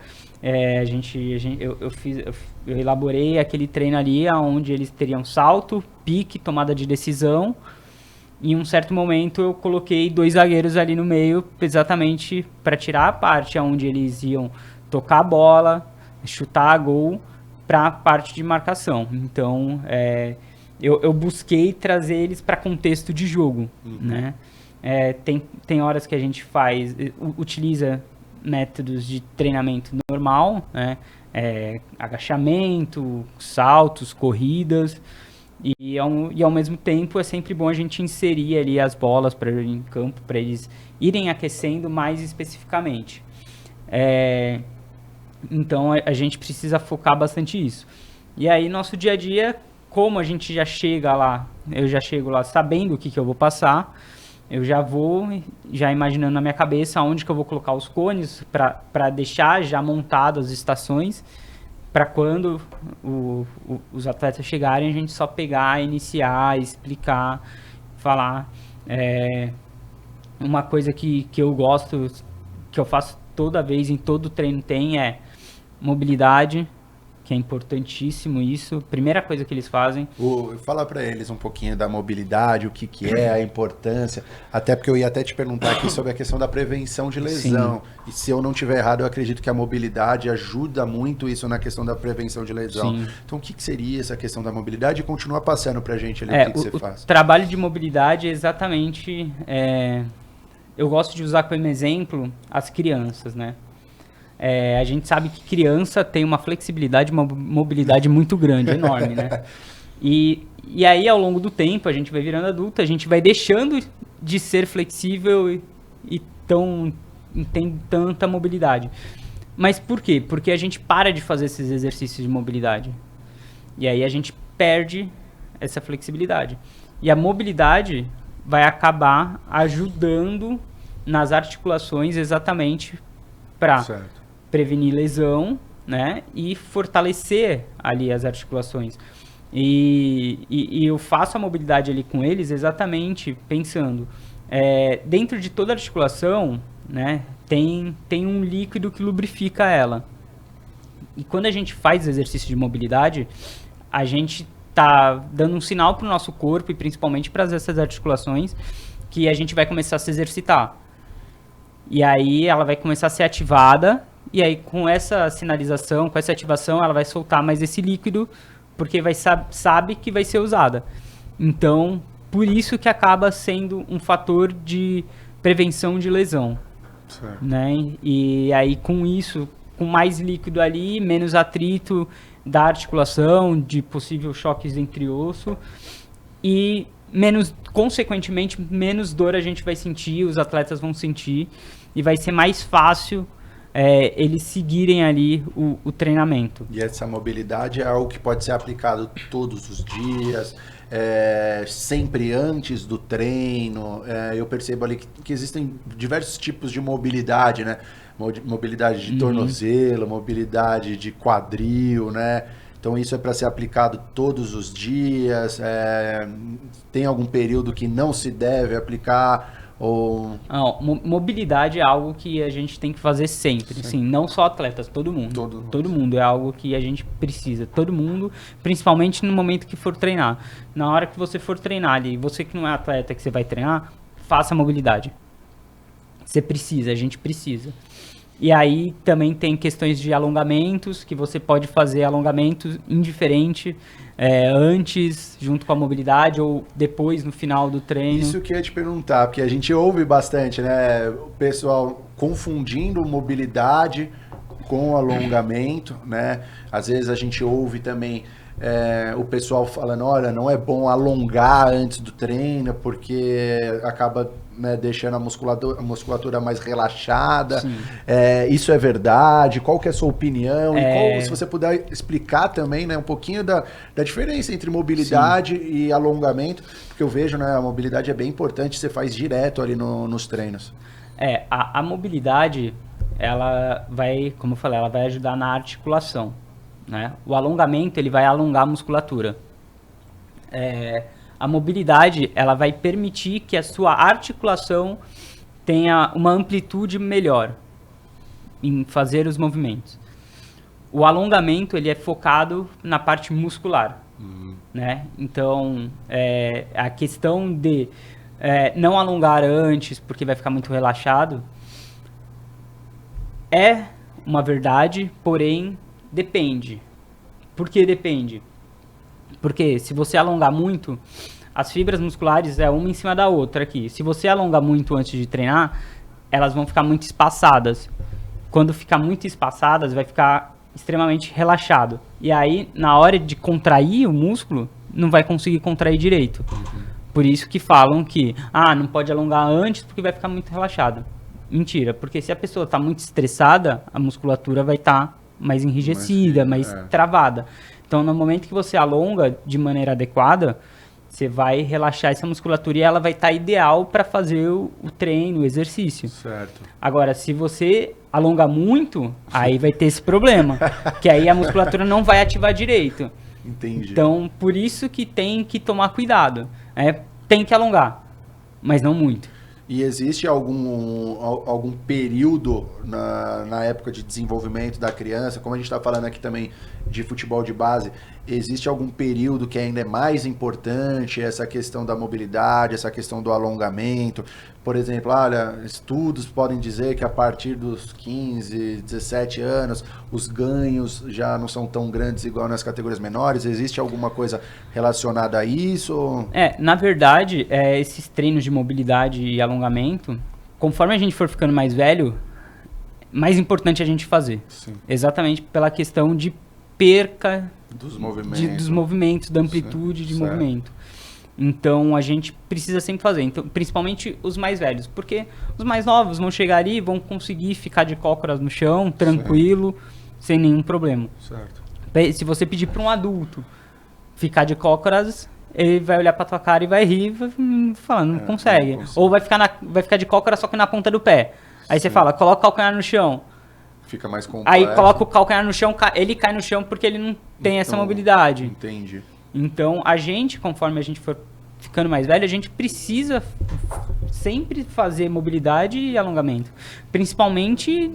eu elaborei aquele treino ali onde eles teriam salto, pique, tomada de decisão em um certo momento eu coloquei 2 zagueiros ali no meio, exatamente para tirar a parte onde eles iam tocar a bola, chutar a gol, para a parte de marcação. Então, eu busquei trazer eles para contexto de jogo, né? Tem horas que a gente utiliza métodos de treinamento normal, né? Agachamento, saltos, corridas, e ao mesmo tempo é sempre bom a gente inserir ali as bolas em campo para eles irem aquecendo mais especificamente. Então a gente precisa focar bastante isso. E aí nosso dia a dia, como a gente já chega lá, eu já chego lá sabendo o que eu vou passar, eu já vou imaginando na minha cabeça onde que eu vou colocar os cones para deixar já montado as estações, para quando os atletas chegarem, a gente só pegar, iniciar, explicar, falar. Uma coisa que eu gosto, que eu faço toda vez, em todo treino é mobilidade, que é importantíssimo isso. Primeira coisa que eles fazem. Fala para eles um pouquinho da mobilidade, o que é, a importância. Até porque eu ia até te perguntar aqui sobre a questão da prevenção de lesão. Sim. E se eu não tiver errado, eu acredito que a mobilidade ajuda muito isso na questão da prevenção de lesão. Sim. Então, o que seria essa questão da mobilidade? E continua passando para a gente ali o que você faz. O trabalho de mobilidade é exatamente... eu gosto de usar como exemplo as crianças, né? A gente sabe que criança tem uma flexibilidade, uma mobilidade muito grande, enorme, né? E aí, ao longo do tempo, a gente vai virando adulto, a gente vai deixando de ser flexível e tem tanta mobilidade. Mas por quê? Porque a gente para de fazer esses exercícios de mobilidade. E aí a gente perde essa flexibilidade. E a mobilidade vai acabar ajudando nas articulações exatamente para prevenir lesão, né, e fortalecer ali as articulações. E eu faço a mobilidade ali com eles exatamente pensando, dentro de toda articulação, né, tem um líquido que lubrifica ela. E quando a gente faz exercício de mobilidade, a gente tá dando um sinal para o nosso corpo e principalmente para essas articulações que a gente vai começar a se exercitar. E aí ela vai começar a ser ativada. E aí, com essa sinalização, com essa ativação, ela vai soltar mais esse líquido, porque sabe que vai ser usada. Então, por isso que acaba sendo um fator de prevenção de lesão. Né? E aí, com isso, com mais líquido ali, menos atrito da articulação, de possível choques entre osso, e consequentemente, menos dor a gente vai sentir, os atletas vão sentir, e vai ser mais fácil eles seguirem ali o treinamento. E essa mobilidade é algo que pode ser aplicado todos os dias, sempre antes do treino. Eu percebo ali que existem diversos tipos de mobilidade, né? Mobilidade de tornozelo, mobilidade de quadril, né? Então isso é para ser aplicado todos os dias. Tem algum período que não se deve aplicar? Mobilidade é algo que a gente tem que fazer sempre, sim, não só atletas, todo mundo. Todo mundo é algo que a gente precisa, todo mundo, principalmente no momento que for treinar. Na hora que você for treinar ali, você que não é atleta, que você vai treinar, faça mobilidade. Você precisa, a gente precisa. E aí também tem questões de alongamentos, que você pode fazer alongamentos indiferente, antes, junto com a mobilidade, ou depois, no final do treino. Isso que eu ia te perguntar, porque a gente ouve bastante, né? O pessoal confundindo mobilidade com alongamento, né? Às vezes a gente ouve também o pessoal falando, olha, não é bom alongar antes do treino, porque acaba, né, deixando a musculatura mais relaxada. Isso é verdade? Qual que é a sua opinião? E se você puder explicar também, né, um pouquinho da diferença entre mobilidade e alongamento, porque eu vejo, né, a mobilidade é bem importante, você faz direto ali nos treinos. A mobilidade, ela vai, como eu falei, ela vai ajudar na articulação, né? O alongamento, ele vai alongar a musculatura. A mobilidade, ela vai permitir que a sua articulação tenha uma amplitude melhor em fazer os movimentos. O alongamento, ele é focado na parte muscular, né? Então, a questão de não alongar antes porque vai ficar muito relaxado, é uma verdade, porém depende. Por que depende? Porque se você alongar muito, as fibras musculares é uma em cima da outra aqui. Se você alongar muito antes de treinar, elas vão ficar muito espaçadas. Quando ficar muito espaçadas, vai ficar extremamente relaxado. E aí, na hora de contrair o músculo, não vai conseguir contrair direito. Por isso que falam que, não pode alongar antes porque vai ficar muito relaxado. Mentira, porque se a pessoa está muito estressada, a musculatura vai estar mais enrijecida, mais travada. Então, no momento que você alonga de maneira adequada, você vai relaxar essa musculatura e ela vai estar ideal para fazer o treino, o exercício. Certo. Agora, se você alonga muito, aí vai ter esse problema, que aí a musculatura não vai ativar direito. Entendi. Então, por isso que tem que tomar cuidado. Tem que alongar, mas não muito. E existe algum período na época de desenvolvimento da criança, como a gente está falando aqui também de futebol de base, existe algum período que ainda é mais importante, essa questão da mobilidade, essa questão do alongamento? Por exemplo, olha, estudos podem dizer que a partir dos 15, 17 anos, os ganhos já não são tão grandes igual nas categorias menores. Existe alguma coisa relacionada a isso? Na verdade, esses treinos de mobilidade e alongamento, conforme a gente for ficando mais velho, mais importante a gente fazer. Sim. Exatamente pela questão de perca dos movimentos, da amplitude de movimento. Então, a gente precisa sempre fazer, então, principalmente os mais velhos, porque os mais novos vão chegar ali e vão conseguir ficar de cócoras no chão, tranquilo, sem nenhum problema. Certo. Se você pedir para um adulto ficar de cócoras, ele vai olhar para tua cara e vai rir, falando, não consegue. Ou vai ficar de cócoras só que na ponta do pé. Aí você fala, coloca o calcanhar no chão. Fica mais complexo. Aí coloca o calcanhar no chão, ele cai no chão porque ele não tem essa mobilidade. Entendi. Então, a gente, conforme a gente for ficando mais velho, a gente precisa sempre fazer mobilidade e alongamento. Principalmente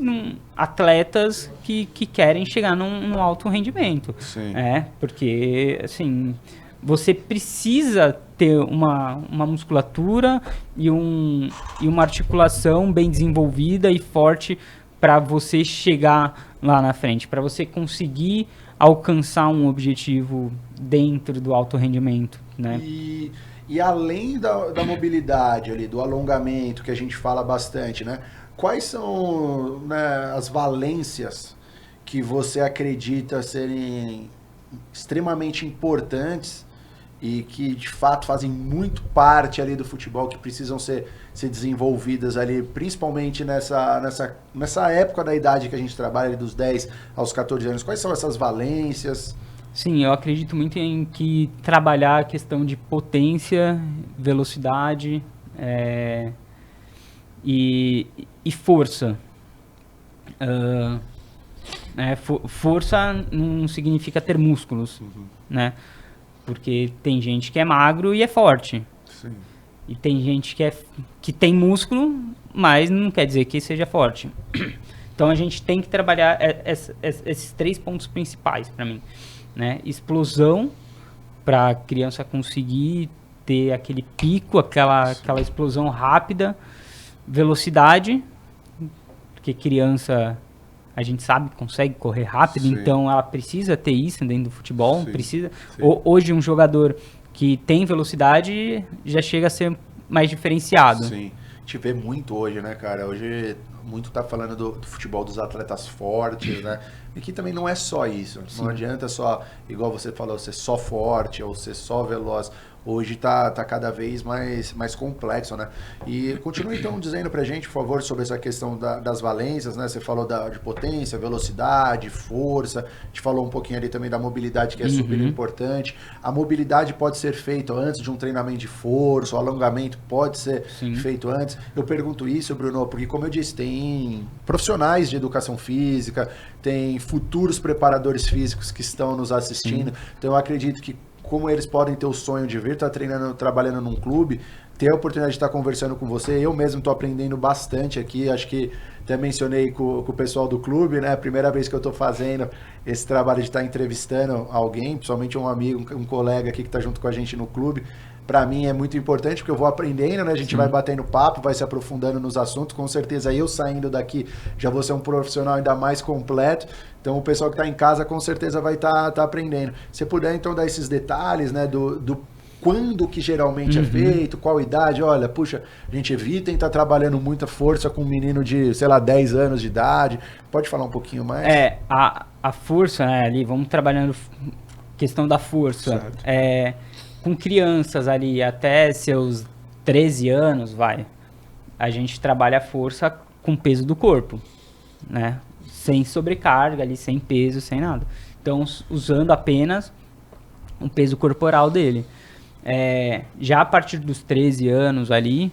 atletas que querem chegar num alto rendimento. Sim. Porque, assim, você precisa ter uma musculatura e uma articulação bem desenvolvida e forte para você chegar lá na frente, para você conseguir alcançar um objetivo dentro do alto rendimento, né? E além da mobilidade ali, do alongamento que a gente fala bastante, né? Quais são, né, as valências que você acredita serem extremamente importantes e que de fato fazem muito parte ali do futebol, que precisam ser desenvolvidas ali, principalmente nessa época da idade que a gente trabalha, ali dos 10 aos 14 anos? Quais são essas valências? Sim, eu acredito muito em que trabalhar a questão de potência, velocidade e força. Força não significa ter músculos, né? Porque tem gente que é magro e é forte. Sim. E tem gente que tem músculo, mas não quer dizer que seja forte. Então a gente tem que trabalhar esses 3 pontos principais para mim, né? Explosão, para a criança conseguir ter aquele pico, aquela explosão rápida. Velocidade, porque criança, a gente sabe que consegue correr rápido, sim, então ela precisa ter isso dentro do futebol. Sim, precisa. Sim. Hoje um jogador que tem velocidade já chega a ser mais diferenciado. Sim, a gente vê muito hoje, né, cara? Hoje muito tá falando do futebol dos atletas fortes, né? E que também não é só isso. Sim. Não adianta só, igual você falou, ser só forte ou ser só veloz. Hoje tá cada vez mais complexo, né? E continue então dizendo pra gente, por favor, sobre essa questão das valências, né? Você falou de potência, velocidade, força, a gente falou um pouquinho ali também da mobilidade, que é super importante. A mobilidade pode ser feita antes de um treinamento de força, o alongamento pode ser feito antes. Eu pergunto isso, Bruno, porque como eu disse, tem profissionais de educação física, tem futuros preparadores físicos que estão nos assistindo, então eu acredito que como eles podem ter o sonho de vir estar treinando, trabalhando num clube, ter a oportunidade de estar conversando com você. Eu mesmo estou aprendendo bastante aqui, acho que até mencionei com o pessoal do clube, né? A primeira vez que eu estou fazendo esse trabalho de estar entrevistando alguém, principalmente um amigo, um colega aqui que está junto com a gente no clube. para mim é muito importante, porque eu vou aprendendo, né? A gente vai batendo papo, vai se aprofundando nos assuntos. Com certeza eu saindo daqui já vou ser um profissional ainda mais completo. Então o pessoal que está em casa com certeza vai estar aprendendo. Se puder então dar esses detalhes, né? Do quando que geralmente é feito, qual idade, olha, puxa, a gente evita estar trabalhando muita força com um menino de, sei lá, 10 anos de idade. Pode falar um pouquinho mais? A força, né, ali, vamos trabalhando questão da força. Com crianças ali até seus 13 anos, a gente trabalha a força com peso do corpo, né? Sem sobrecarga ali, sem peso, sem nada. Então, usando apenas o peso corporal dele. Já a partir dos 13 anos ali,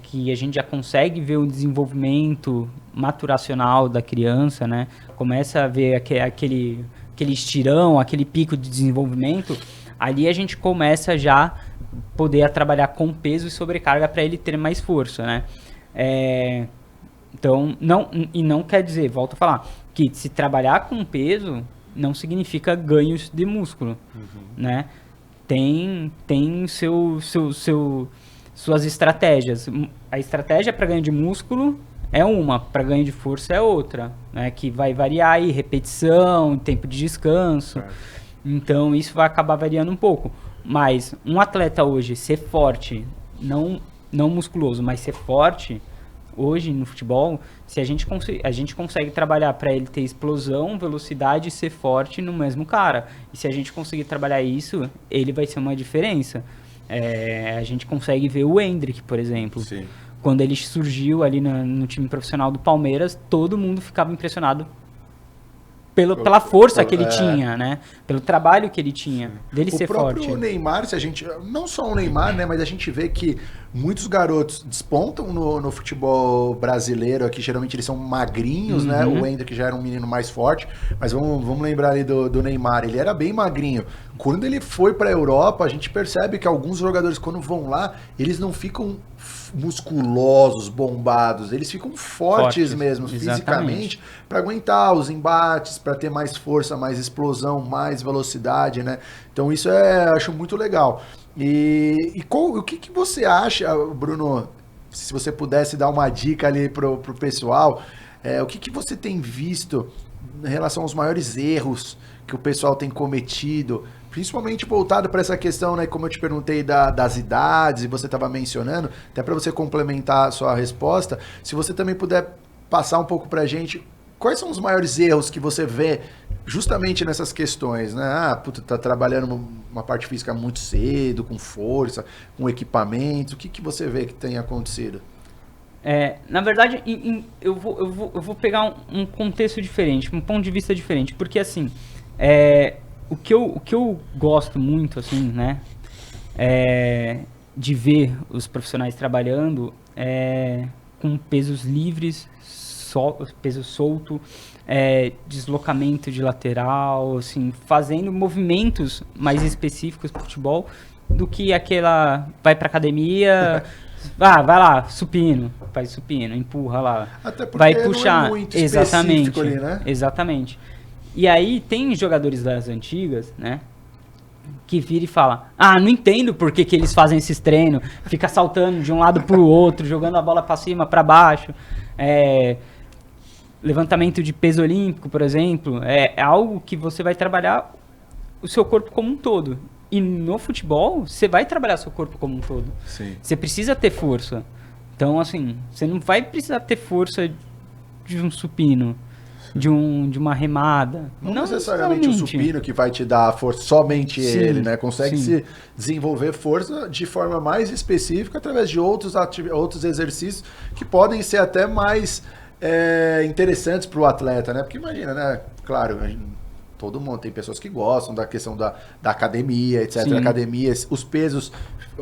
que a gente já consegue ver o desenvolvimento maturacional da criança, né? Começa a ver aquele estirão, aquele pico de desenvolvimento. Ali a gente começa já poder trabalhar com peso e sobrecarga para ele ter mais força, né? Então, não quer dizer, volto a falar, que se trabalhar com peso não significa ganhos de músculo, né? Tem suas estratégias. A estratégia para ganho de músculo é uma, para ganho de força é outra, né? Que vai variar aí, repetição, tempo de descanso. Então, isso vai acabar variando um pouco. Mas um atleta hoje ser forte, não musculoso, mas ser forte, hoje no futebol, se a gente consegue trabalhar para ele ter explosão, velocidade e ser forte no mesmo cara. E se a gente conseguir trabalhar isso, ele vai ser uma diferença. A gente consegue ver o Endrick, por exemplo. Sim. Quando ele surgiu ali no time profissional do Palmeiras, todo mundo ficava impressionado pela força que ele tinha, né? Pelo trabalho que ele tinha, dele ser forte. O próprio Neymar, se a gente, não só o Neymar, né, mas a gente vê que muitos garotos despontam no futebol brasileiro aqui, geralmente eles são magrinhos, né? O Endrick já era um menino mais forte, mas vamos lembrar ali do Neymar, ele era bem magrinho. Quando ele foi para a Europa, a gente percebe que alguns jogadores, quando vão lá, eles não ficam musculosos, bombados, eles ficam fortes mesmo, fisicamente, para aguentar os embates, para ter mais força, mais explosão, mais velocidade, né? Então isso acho muito legal. E o que você acha, Bruno, se você pudesse dar uma dica ali pro pessoal, o que você tem visto em relação aos maiores erros que o pessoal tem cometido, principalmente voltado para essa questão, né, como eu te perguntei das idades, e você estava mencionando, até para você complementar a sua resposta, se você também puder passar um pouco para a gente, quais são os maiores erros que você vê justamente nessas questões, né? Tá trabalhando uma parte física muito cedo, com força, com equipamentos, o que você vê que tem acontecido? Na verdade, eu vou pegar um contexto diferente, um ponto de vista diferente, porque assim, o que eu gosto muito, assim, né, de ver os profissionais trabalhando com pesos livres, peso solto, deslocamento de lateral, assim, fazendo movimentos mais específicos pro futebol do que aquela vai pra academia, vai lá, supino, faz supino, empurra lá, até porque vai puxar, não é muito específico ali, né? Exatamente. E aí tem jogadores das antigas, né, que vira e fala, não entendo por que eles fazem esses treinos, fica saltando de um lado pro outro, jogando a bola para cima, para baixo, levantamento de peso olímpico, por exemplo, é algo que você vai trabalhar o seu corpo como um todo. E no futebol, você vai trabalhar seu corpo como um todo. Sim. Você precisa ter força. Então, assim, você não vai precisar ter força de um supino, de uma remada. Não necessariamente o supino que vai te dar força, somente ele, né? Consegue se desenvolver força de forma mais específica através de outros exercícios que podem ser até mais interessantes para o atleta, né? Porque imagina, né? Claro, todo mundo tem pessoas que gostam da questão da academia, etc. Sim. Academia, os pesos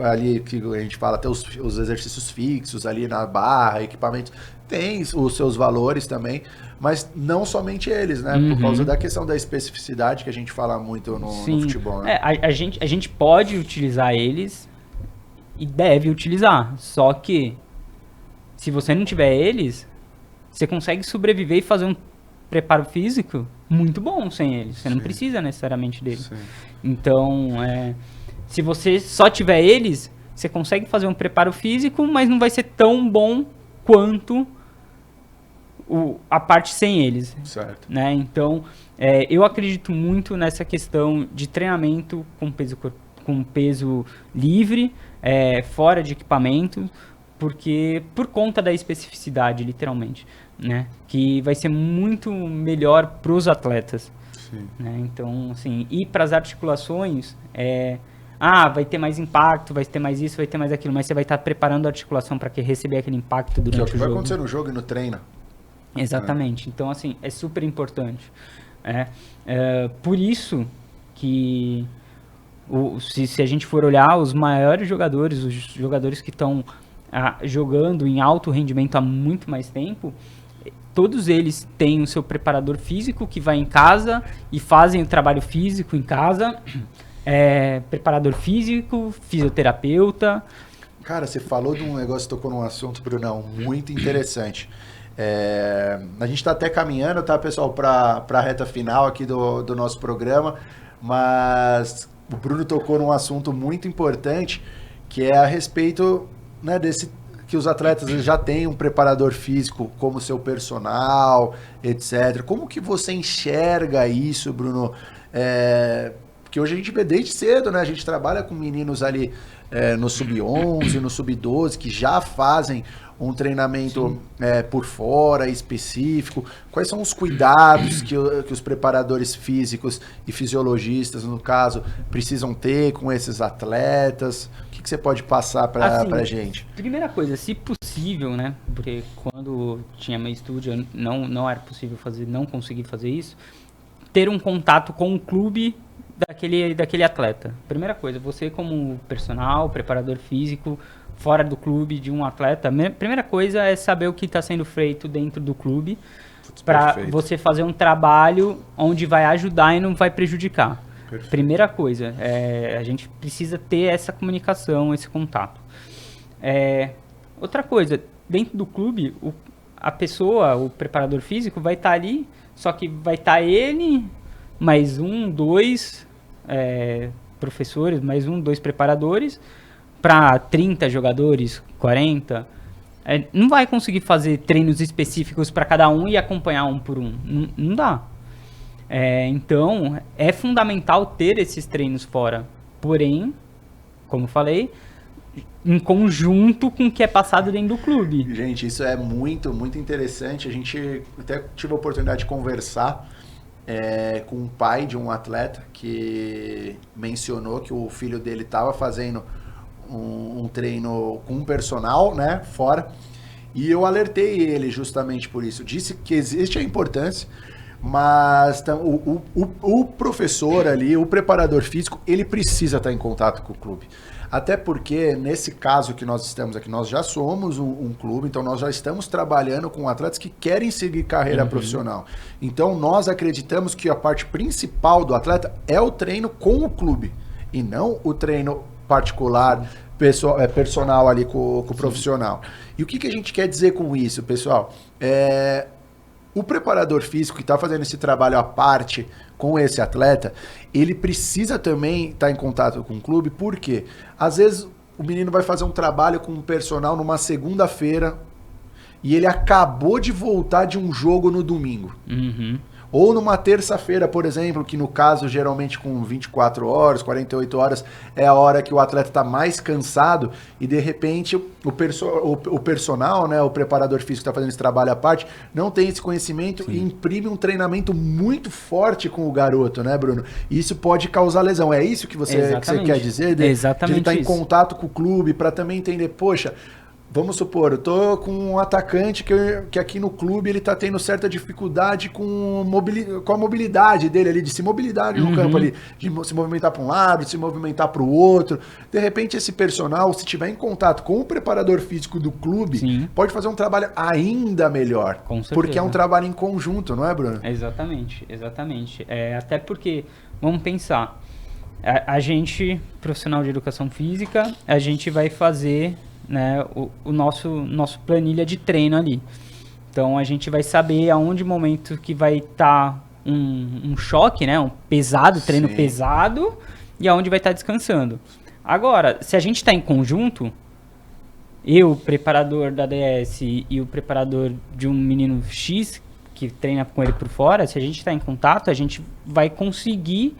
ali que a gente fala, até os exercícios fixos ali na barra, equipamentos, tem os seus valores também, mas não somente eles, né? Por causa da questão da especificidade que a gente fala muito no futebol, né? A gente pode utilizar eles e deve utilizar, só que se você não tiver eles, você consegue sobreviver e fazer um preparo físico muito bom sem eles. Você não precisa necessariamente deles. Sim. Então, Se você só tiver eles, você consegue fazer um preparo físico, mas não vai ser tão bom quanto a parte sem eles. Certo. Né? Então, eu acredito muito nessa questão de treinamento com peso livre, fora de equipamento, porque por conta da especificidade, literalmente, né? Que vai ser muito melhor para os atletas. Sim. Né? Então, assim, e para as articulações, vai ter mais impacto, vai ter mais isso, vai ter mais aquilo, mas você vai estar preparando a articulação para receber aquele impacto durante o jogo. Que é o que vai acontecer no jogo e no treino. Exatamente. Então, assim, é super importante. Por isso que, se a gente for olhar, os maiores jogadores, os jogadores que estão jogando em alto rendimento há muito mais tempo, todos eles têm o seu preparador físico que vai em casa e fazem o trabalho físico em casa. Preparador físico, fisioterapeuta. Cara, você falou de um negócio, tocou num assunto, Brunão, muito interessante. A gente está até caminhando, tá, pessoal, para a reta final aqui do nosso programa, mas o Bruno tocou num assunto muito importante, que é a respeito, né, que os atletas já têm um preparador físico como seu personal, etc. Como que você enxerga isso, Bruno? Porque hoje a gente vê desde cedo, né? A gente trabalha com meninos ali no sub-11, no sub-12, que já fazem um treinamento por fora, específico. Quais são os cuidados que os preparadores físicos e fisiologistas, no caso, precisam ter com esses atletas? O que você pode passar para a gente? Primeira coisa, se possível, né? Porque quando tinha meu estúdio, não era possível fazer, não consegui fazer isso. Ter um contato com o clube daquele atleta. Primeira coisa, você como personal, preparador físico, fora do clube de um atleta, primeira coisa é saber o que está sendo feito dentro do clube para você fazer um trabalho onde vai ajudar e não vai prejudicar. Perfeito. Primeira coisa, a gente precisa ter essa comunicação, esse contato. Outra coisa, dentro do clube, a pessoa, o preparador físico vai estar ali, só que vai estar ele, mais dois professores, mais dois preparadores, para 30 jogadores, 40, não vai conseguir fazer treinos específicos para cada um e acompanhar um por um. Não dá. Então, é fundamental ter esses treinos fora. Porém, como eu falei, em conjunto com o que é passado dentro do clube. Gente, isso é muito, muito interessante. A gente até tive a oportunidade de conversar com um pai de um atleta que mencionou que o filho dele estava fazendo um treino com um personal, né, fora, e eu alertei ele justamente por isso. Disse que existe a importância, mas o professor ali, o preparador físico, ele precisa estar em contato com o clube. Até porque, nesse caso que nós estamos aqui, nós já somos um clube, então nós já estamos trabalhando com atletas que querem seguir carreira profissional. Então, nós acreditamos que a parte principal do atleta é o treino com o clube, e não o treino particular, personal ali com o profissional. E o que a gente quer dizer com isso, pessoal? O preparador físico que está fazendo esse trabalho à parte com esse atleta, ele precisa também estar em contato com o clube, porque às vezes o menino vai fazer um trabalho com um personal numa segunda-feira e ele acabou de voltar de um jogo no domingo. Uhum. Ou numa terça-feira, por exemplo, que no caso, geralmente com 24 horas, 48 horas, é a hora que o atleta está mais cansado e, de repente, o personal, né, o preparador físico que está fazendo esse trabalho à parte, não tem esse conhecimento. Sim. E imprime um treinamento muito forte com o garoto, né, Bruno? E isso pode causar lesão. É isso que você quer dizer? Exatamente. De ele estar em contato com o clube para também entender, poxa... Vamos supor, eu tô com um atacante que aqui no clube ele tá tendo certa dificuldade com a mobilidade dele ali, de se mobilidade no campo ali, de se movimentar para um lado, de se movimentar para o outro. De repente esse personal, se tiver em contato com o preparador físico do clube, sim, pode fazer um trabalho ainda melhor. Com certeza. Porque é um trabalho em conjunto, não é, Bruno? Exatamente. Até porque, vamos pensar, a gente, profissional de educação física, a gente vai fazer... né, o nosso planilha de treino ali. Então a gente vai saber aonde momento que vai estar um choque, né, um pesado, treino pesado, e aonde vai estar descansando. Agora, se a gente está em conjunto, eu, o preparador da DS e o preparador de um menino X que treina com ele por fora, se a gente está em contato, a gente vai conseguir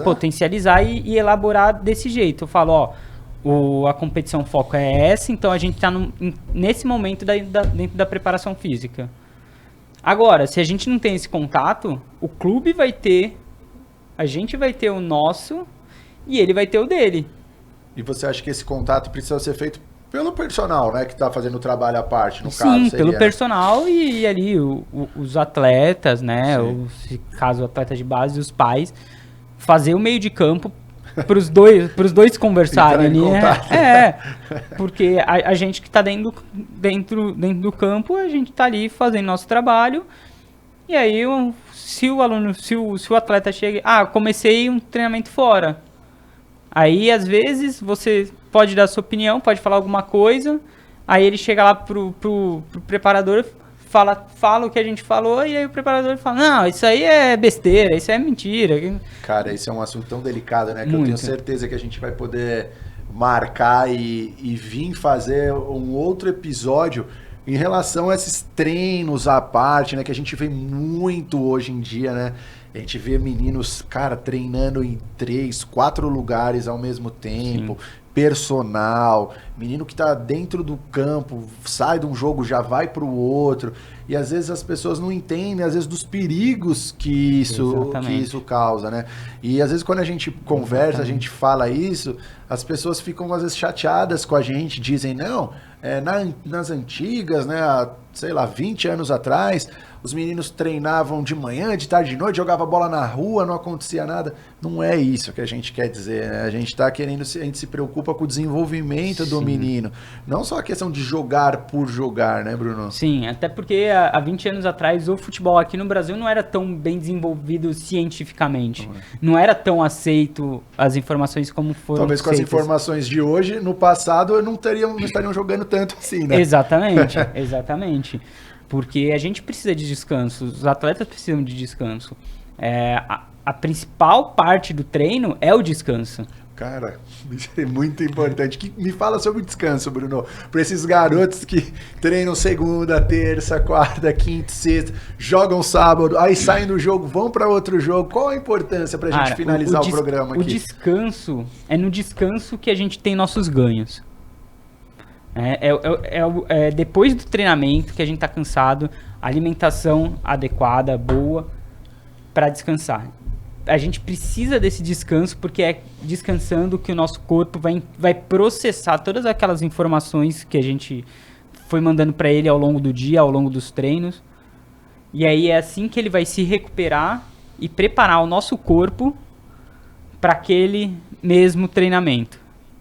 potencializar e elaborar desse jeito. Eu falo, ó, a competição foco é essa, então a gente está nesse momento dentro da preparação física. Agora, se a gente não tem esse contato, o clube vai ter, a gente vai ter o nosso e ele vai ter o dele. E você acha que esse contato precisa ser feito pelo personal, né, que está fazendo o trabalho à parte, no Sim, caso? Sim, pelo personal e ali os atletas, né, ou se caso o atleta de base, os pais, fazer o meio de campo para os dois conversarem ali, né? Porque a gente que está dentro do campo, a gente está ali fazendo nosso trabalho, e aí se o atleta chega, comecei um treinamento fora, aí às vezes você pode dar sua opinião, pode falar alguma coisa, aí ele chega lá pro preparador, fala o que a gente falou, e aí o preparador fala, não, isso aí é besteira, isso é mentira. Cara, esse é um assunto tão delicado, né, que eu tenho certeza que a gente vai poder marcar e vir fazer um outro episódio em relação a esses treinos à parte, né, que a gente vê muito hoje em dia, né? A gente vê meninos, cara, treinando em 3, 4 lugares ao mesmo tempo. Sim. Personal, menino que tá dentro do campo, sai de um jogo, já vai pro outro. E às vezes as pessoas não entendem, às vezes, dos perigos que isso causa, né? E às vezes quando a gente conversa, a gente fala isso, as pessoas ficam às vezes chateadas com a gente, dizem, não, nas antigas, né, sei lá, 20 anos atrás, os meninos treinavam de manhã, de tarde, de noite, jogavam bola na rua, não acontecia nada. Não é isso que a gente quer dizer, né? A gente se preocupa com o desenvolvimento do menino. Não só a questão de jogar por jogar, né, Bruno? Sim, até porque há 20 anos atrás o futebol aqui no Brasil não era tão bem desenvolvido cientificamente. Não era tão aceito as informações como foram Talvez com aceitas. As informações de hoje, no passado, não estariam jogando tanto assim, né? Exatamente. Porque a gente precisa de descanso, os atletas precisam de descanso. A principal parte do treino é o descanso. Cara, isso é muito importante. Me fala sobre o descanso, Bruno. Para esses garotos que treinam segunda, terça, quarta, quinta, sexta, jogam sábado, aí saem do jogo, vão para outro jogo. Qual a importância para a gente finalizar o programa aqui? O descanso, é no descanso que a gente tem nossos ganhos. Depois do treinamento que a gente está cansado, alimentação adequada, boa, para descansar. A gente precisa desse descanso porque é descansando que o nosso corpo vai processar todas aquelas informações que a gente foi mandando para ele ao longo do dia, ao longo dos treinos. E aí é assim que ele vai se recuperar e preparar o nosso corpo para aquele mesmo treinamento.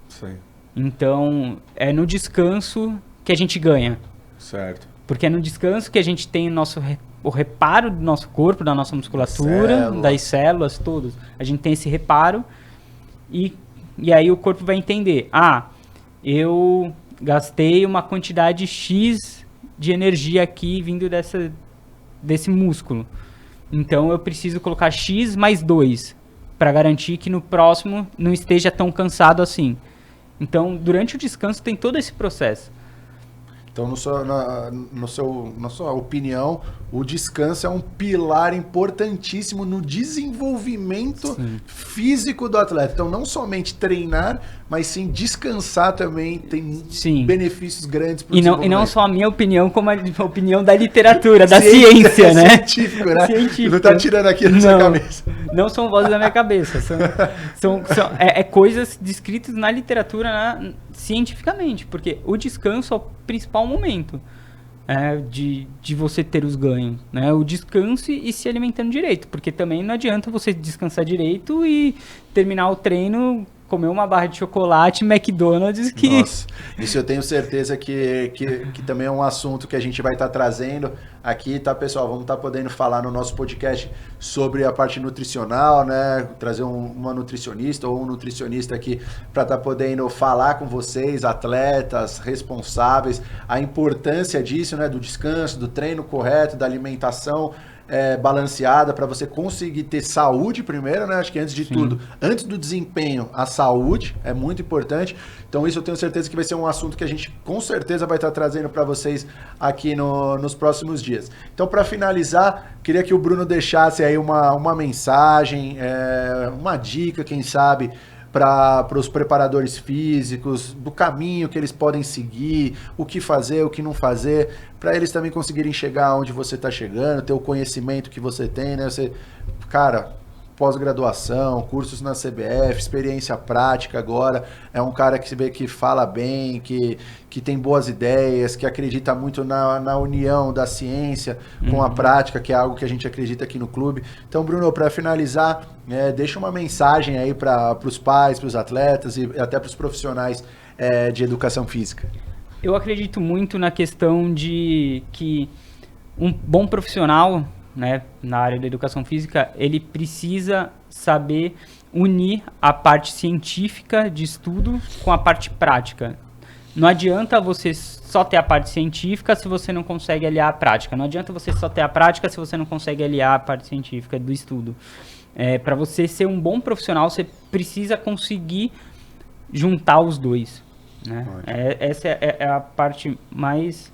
Sim. Então, é no descanso que a gente ganha. Certo. Porque é no descanso que a gente tem o reparo do nosso corpo, da nossa musculatura, das células, todos. A gente tem esse reparo e aí o corpo vai entender. Eu gastei uma quantidade X de energia aqui vindo desse músculo. Então, eu preciso colocar X mais 2 para garantir que no próximo não esteja tão cansado assim. Então, durante o descanso tem todo esse processo. Então, na sua opinião, o descanso é um pilar importantíssimo no desenvolvimento físico do atleta. Então, não somente treinar, mas sim descansar também tem benefícios grandes para o desenvolvimento. E não só a minha opinião, como a opinião da literatura, da ciência, né? Científico, né? Científico. Não está tirando aqui da sua cabeça. Não são vozes da minha cabeça. São coisas descritas na literatura cientificamente, porque o descanso é o principal momento de você ter os ganhos, né? O descanso e se alimentando direito, porque também não adianta você descansar direito e terminar o treino, comer uma barra de chocolate, McDonald's, que... Nossa, isso eu tenho certeza que também é um assunto que a gente vai estar trazendo aqui, tá, pessoal? Vamos estar podendo falar no nosso podcast sobre a parte nutricional, né? Trazer uma nutricionista ou um nutricionista aqui para estar podendo falar com vocês, atletas, responsáveis, a importância disso, né? Do descanso, do treino correto, da alimentação balanceada para você conseguir ter saúde primeiro, né? Acho que antes de tudo, antes do desempenho, a saúde é muito importante. Então isso eu tenho certeza que vai ser um assunto que a gente com certeza vai estar trazendo para vocês aqui nos próximos dias. Então, para finalizar, queria que o Bruno deixasse aí uma mensagem, uma dica, quem sabe, para os preparadores físicos, do caminho que eles podem seguir, o que fazer, o que não fazer, para eles também conseguirem chegar onde você está chegando, ter o conhecimento que você tem, né? Você, cara, pós-graduação, cursos na CBF, experiência prática agora, é um cara que se vê que fala bem, que tem boas ideias, que acredita muito na união da ciência com a prática, que é algo que a gente acredita aqui no clube. Então, Bruno, para finalizar, deixa uma mensagem aí para os pais, para os atletas e até para os profissionais de educação física. Eu acredito muito na questão de que um bom profissional, né, na área da educação física, ele precisa saber unir a parte científica de estudo com a parte prática. Não adianta você só ter a parte científica se você não consegue aliar a prática. Não adianta você só ter a prática se você não consegue aliar a parte científica do estudo. Para você ser um bom profissional, você precisa conseguir juntar os dois, né? Essa é a parte mais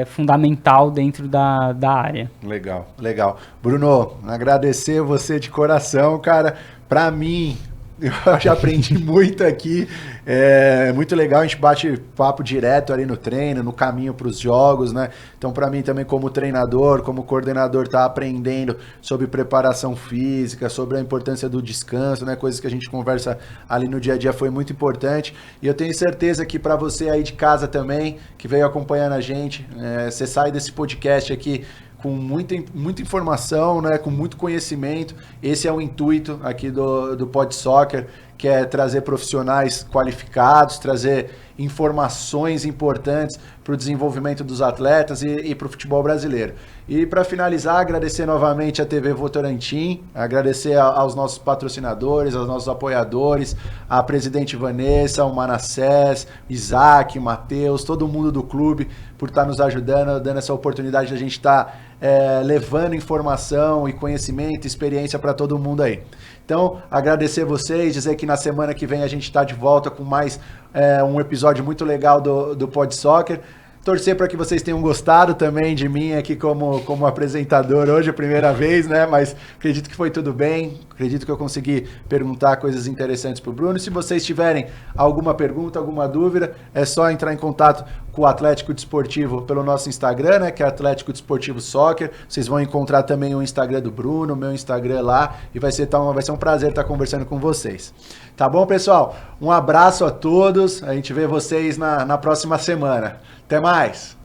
fundamental dentro da área. Legal, legal. Bruno, agradecer você de coração, cara. Para mim, eu já aprendi muito aqui. É muito legal, a gente bate papo direto ali no treino, no caminho para os jogos, né? Então, para mim também como treinador, como coordenador, tá aprendendo sobre preparação física, sobre a importância do descanso, né? Coisas que a gente conversa ali no dia a dia foi muito importante. E eu tenho certeza que para você aí de casa também, que veio acompanhando a gente, você sai desse podcast aqui com muita informação, né, com muito conhecimento. Esse é o intuito aqui do Pod Soccer, que é trazer profissionais qualificados, trazer informações importantes para o desenvolvimento dos atletas e para o futebol brasileiro. E para finalizar, agradecer novamente a TV Votorantim, agradecer aos nossos patrocinadores, aos nossos apoiadores, a presidente Vanessa, o Manassés, Isaac, Matheus, todo mundo do clube por estar nos ajudando, dando essa oportunidade de a gente estar levando informação e conhecimento, experiência para todo mundo aí. Então, agradecer vocês, dizer que na semana que vem a gente está de volta com mais um episódio muito legal do Pod Soccer. Torcer para que vocês tenham gostado também de mim aqui como apresentador hoje, a primeira vez, né? Mas acredito que foi tudo bem, acredito que eu consegui perguntar coisas interessantes para o Bruno. Se vocês tiverem alguma pergunta, alguma dúvida, é só entrar em contato com o Atlético Desportivo pelo nosso Instagram, né? Que é Atlético Desportivo Soccer. Vocês vão encontrar também o Instagram do Bruno, o meu Instagram lá, e vai ser um prazer estar conversando com vocês. Tá bom, pessoal? Um abraço a todos, a gente vê vocês na próxima semana. Até mais!